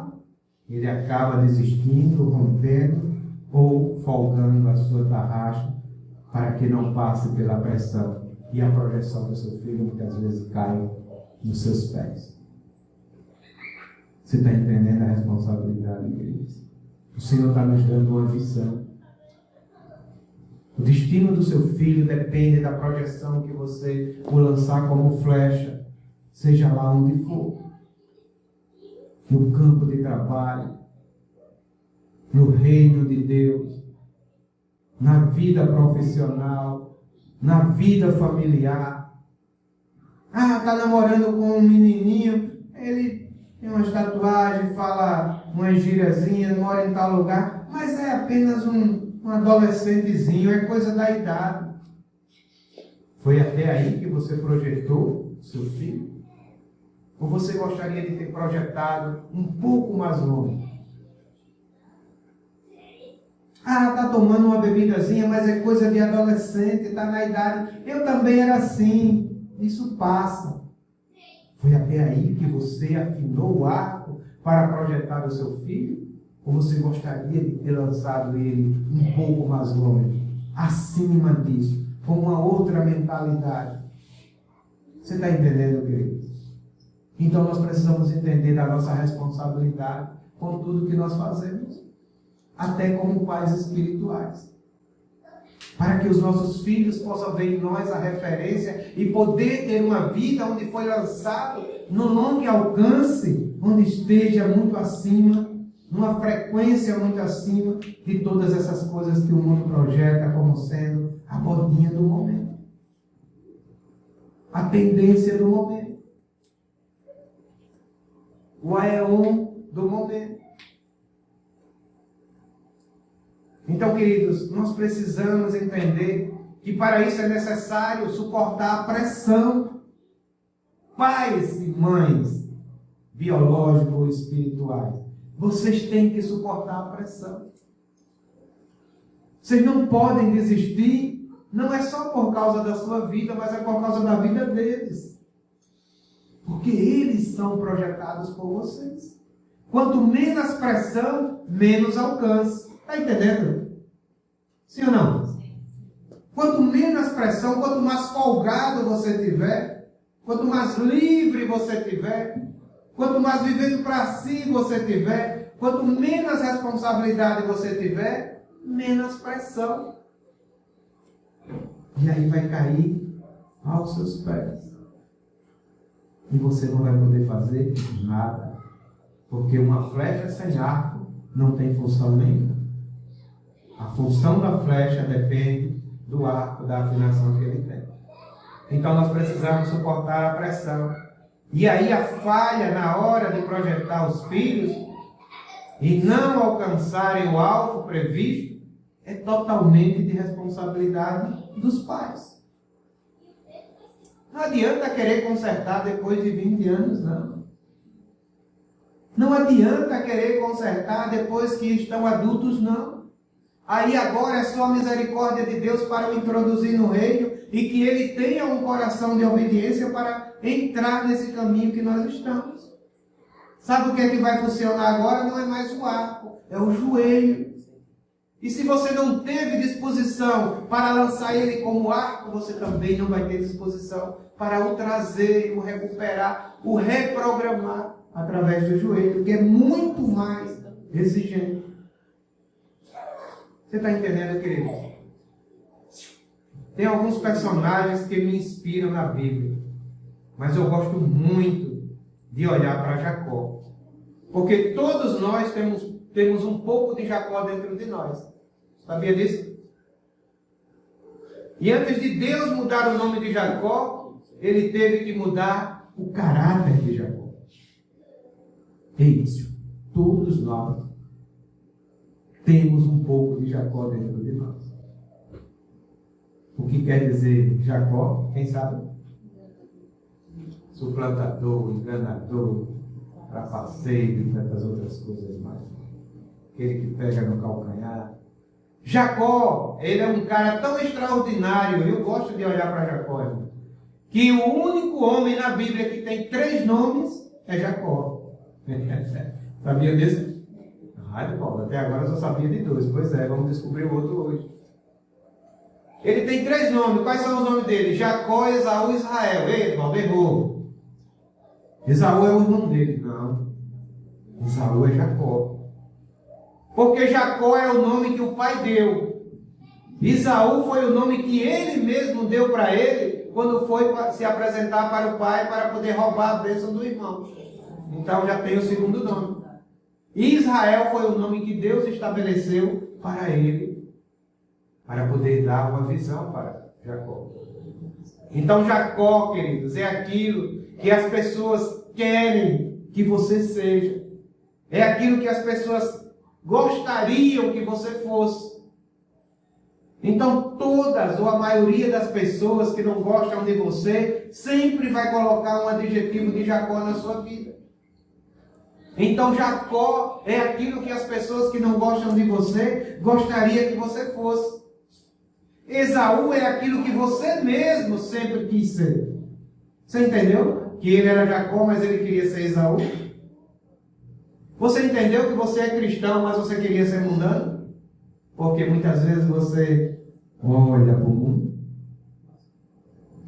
ele acaba desistindo, rompendo ou folgando a sua tarraxa para que não passe pela pressão. E a projeção do seu filho muitas vezes cai nos seus pés. Você está entendendo a responsabilidade, queridos? O Senhor está nos dando uma visão. O destino do seu filho depende da projeção que você o lançar como flecha, seja lá onde for. No campo de trabalho, no reino de Deus, na vida profissional, na vida familiar. Está namorando com um menininho, ele tem umas tatuagens, fala umas gíriazinhas, mora em tal lugar, mas é apenas um adolescentezinho, é coisa da idade. Foi até aí que você projetou o seu filho? Ou você gostaria de ter projetado um pouco mais longe? Está tomando uma bebidazinha, mas é coisa de adolescente, está na idade. Eu também era assim. Isso passa. Foi até aí que você afinou o arco para projetar o seu filho? Ou você gostaria de ter lançado ele um pouco mais longe? Acima disso, com uma outra mentalidade. Você está entendendo, querido? Então nós precisamos entender da nossa responsabilidade com tudo que nós fazemos, até como pais espirituais, para que os nossos filhos possam ver em nós a referência e poder ter uma vida onde foi lançado no longo alcance, onde esteja muito acima, numa frequência muito acima de todas essas coisas que o mundo projeta como sendo a modinha do momento, a tendência do momento, o aeon do momento. Então, queridos, nós precisamos entender que para isso é necessário suportar a pressão. Pais e mães, biológicos ou espirituais, vocês têm que suportar a pressão. Vocês não podem desistir, não é só por causa da sua vida, mas é por causa da vida deles. Porque eles são projetados por vocês. Quanto menos pressão, menos alcance. Está entendendo? Sim ou não? Quanto menos pressão, quanto mais folgado você tiver, quanto mais livre você tiver, quanto mais vivendo para si você tiver, quanto menos responsabilidade você tiver, menos pressão. E aí vai cair aos seus pés. E você não vai poder fazer nada. Porque uma flecha sem arco não tem função nenhuma. A função da flecha depende do arco, da afinação que ele tem. Então nós precisamos suportar a pressão. e aí a falha na hora de projetar os filhos e não alcançarem o alvo previsto, é totalmente de responsabilidade dos pais. Não adianta querer consertar depois de 20 anos, não. Não adianta querer consertar depois que estão adultos, não. Aí agora é só a misericórdia de Deus para o introduzir no reino e que ele tenha um coração de obediência para entrar nesse caminho que nós estamos. Sabe o que é que vai funcionar agora? Não é mais o arco, é o joelho. E se você não teve disposição para lançar ele como arco, você também não vai ter disposição para o trazer, o recuperar, o reprogramar através do joelho, que é muito mais exigente. Você está entendendo, querido? Tem alguns personagens que me inspiram na Bíblia, mas eu gosto muito de olhar para Jacó, porque todos nós temos um pouco de Jacó dentro de nós. Sabia disso? E antes de Deus mudar o nome de Jacó, ele teve que mudar o caráter de Jacó. É isso. Todos nós temos um pouco de Jacó dentro de nós. O que quer dizer Jacó? Quem sabe? Suplantador, enganador, trapaceiro e tantas outras coisas mais. Aquele que pega no calcanhar. Jacó, ele é um cara tão extraordinário, eu gosto de olhar para Jacó, irmão, que o único homem na Bíblia que tem 3 nomes é Jacó. Sabia disso? Paulo, até agora eu só sabia de 2. Pois é, vamos descobrir o outro hoje. Ele tem 3 nomes. Quais são os nomes dele? Jacó, Esaú e Israel. Ei, Paulo, errou. Esaú é o irmão dele. Não. Esaú é Jacó. Porque Jacó é o nome que o pai deu. Esaú foi o nome que ele mesmo deu para ele quando foi se apresentar para o pai para poder roubar a bênção do irmão. Então já tem o segundo nome. Israel foi o nome que Deus estabeleceu para ele, para poder dar uma visão para Jacó. Então Jacó, queridos, é aquilo que as pessoas querem que você seja. É aquilo que as pessoas gostariam que você fosse. Então todas ou a maioria das pessoas que não gostam de você sempre vai colocar um adjetivo de Jacó na sua vida. Então Jacó é aquilo que as pessoas que não gostam de você gostaria que você fosse. Esaú é aquilo que você mesmo sempre quis ser. Você entendeu? Que ele era Jacó, mas ele queria ser Esaú. Você entendeu que você é cristão, mas você queria ser mundano? Porque muitas vezes você olha para o mundo.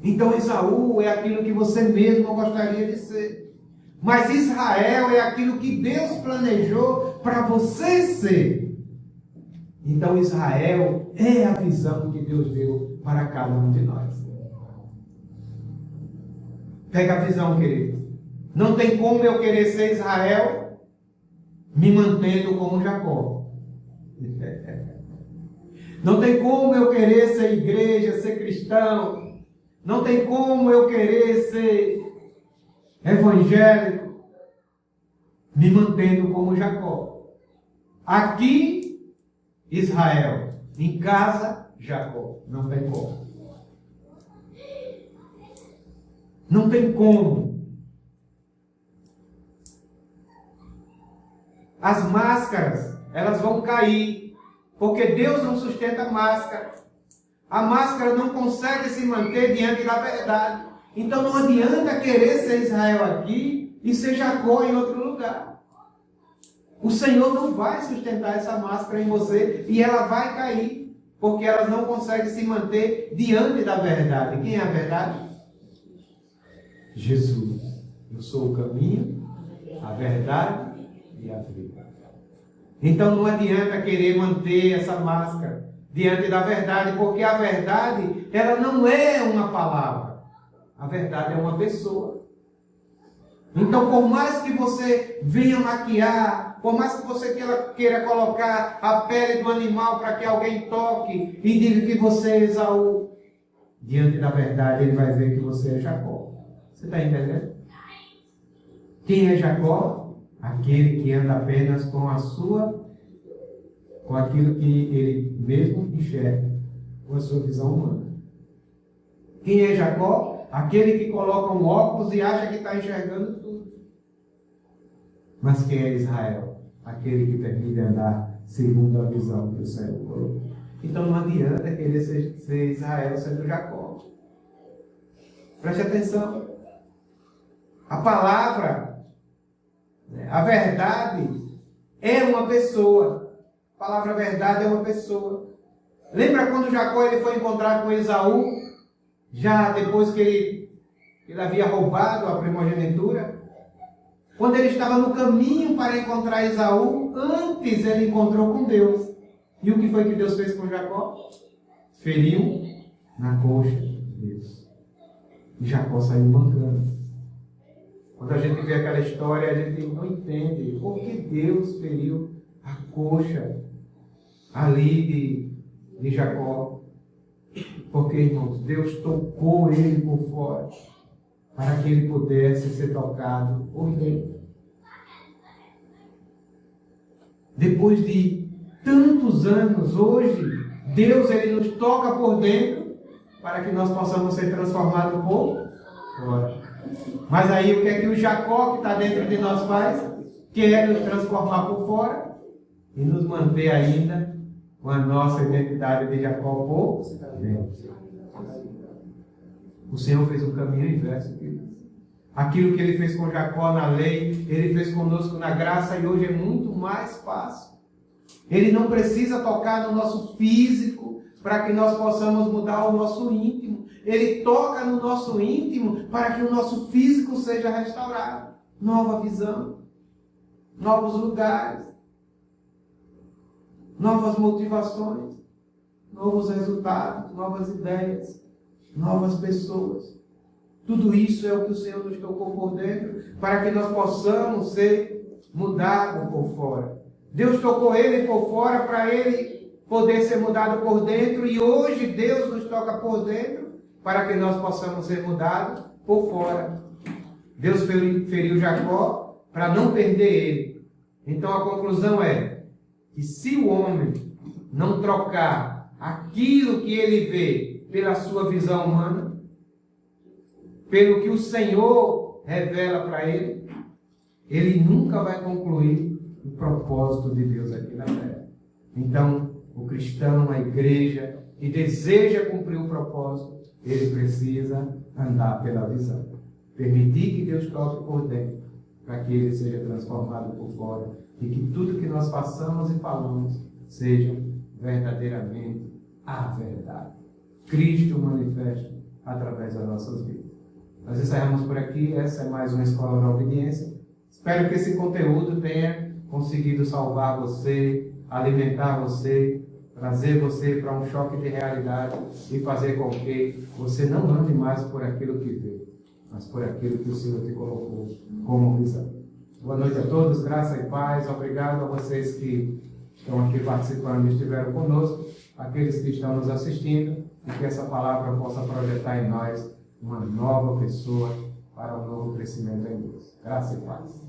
Então Esaú é aquilo que você mesmo gostaria de ser. Mas Israel é aquilo que Deus planejou para você ser. Então Israel é a visão que Deus deu para cada um de nós. Pega a visão, querido. Não tem como eu querer ser Israel me mantendo como Jacó. Não tem como eu querer ser igreja, ser cristão. Não tem como eu querer ser evangélico me mantendo como Jacó. Aqui, Israel. Em casa, Jacó. Não tem como. Não tem como. As máscaras, elas vão cair, porque Deus não sustenta a máscara. A máscara não consegue se manter diante da verdade. Então não adianta querer ser Israel aqui e ser Jacó em outro lugar. O Senhor não vai sustentar essa máscara em você e ela vai cair, porque elas não conseguem se manter diante da verdade. Quem é a verdade? Jesus. Eu sou o caminho, a verdade e a vida. Então não adianta querer manter essa máscara diante da verdade, porque a verdade, ela não é uma palavra. A verdade é uma pessoa. Então, por mais que você venha maquiar, por mais que você queira colocar a pele do animal para que alguém toque e diga que você é Esaú, diante da verdade ele vai ver que você é Jacó. Você está entendendo? Quem é Jacó? Aquele que anda apenas com aquilo que ele mesmo enxerga, com a sua visão humana. Quem é Jacó? Aquele que coloca um óculos e acha que está enxergando tudo. Mas quem é Israel? Aquele que permite andar segundo a visão que o Senhor colocou. Então não adianta querer ser Israel sendo Jacó. Preste atenção. A palavra, a verdade é uma pessoa. A palavra verdade é uma pessoa. Lembra quando Jacó ele foi encontrar com Esaú? Já depois que ele havia roubado a primogenitura? Quando ele estava no caminho para encontrar Esaú, antes ele encontrou com Deus. E o que foi que Deus fez com Jacó? Feriu na coxa de Deus. E Jacó saiu mancando. Quando a gente vê aquela história, a gente não entende por que Deus feriu a coxa ali de Jacó. Porque, irmãos, Deus tocou ele por fora para que ele pudesse ser tocado por dentro. Depois de tantos anos, hoje, Deus ele nos toca por dentro para que nós possamos ser transformados por fora. Mas aí o que é que o Jacó que está dentro de nós faz? Quer nos transformar por fora e nos manter ainda com a nossa identidade de Jacó por dentro. O Senhor fez um caminho inverso, queridos. Aquilo que Ele fez com Jacó na lei, Ele fez conosco na graça e hoje é muito mais fácil. Ele não precisa tocar no nosso físico para que nós possamos mudar o nosso íntimo. Ele toca no nosso íntimo para que o nosso físico seja restaurado. Nova visão, novos lugares, novas motivações, novos resultados, novas ideias, novas pessoas. Tudo isso é o que o Senhor nos tocou por dentro para que nós possamos ser mudados por fora. Deus tocou ele por fora para ele poder ser mudado por dentro e hoje Deus nos toca por dentro para que nós possamos ser mudados por fora. Deus feriu Jacó para não perder ele. Então a conclusão é que se o homem não trocar aquilo que ele vê pela sua visão humana, pelo que o Senhor revela para ele, ele nunca vai concluir o propósito de Deus aqui na terra. Então, o cristão, a igreja, que deseja cumprir o propósito, ele precisa andar pela visão. Permitir que Deus toque por dentro, para que ele seja transformado por fora. E que tudo que nós façamos e falamos seja verdadeiramente a verdade. Cristo manifesto através das nossas vidas. Nós encerramos por aqui. Essa é mais uma Escola da Obediência. Espero que esse conteúdo tenha conseguido salvar você, alimentar você, trazer você para um choque de realidade e fazer com que você não ande mais por aquilo que vê, mas por aquilo que o Senhor te colocou como visão. Boa noite a todos, graça e paz. Obrigado a vocês que estão aqui participando e estiveram conosco, aqueles que estão nos assistindo, e que essa palavra possa projetar em nós uma nova pessoa para um novo crescimento em Deus. Graça e paz.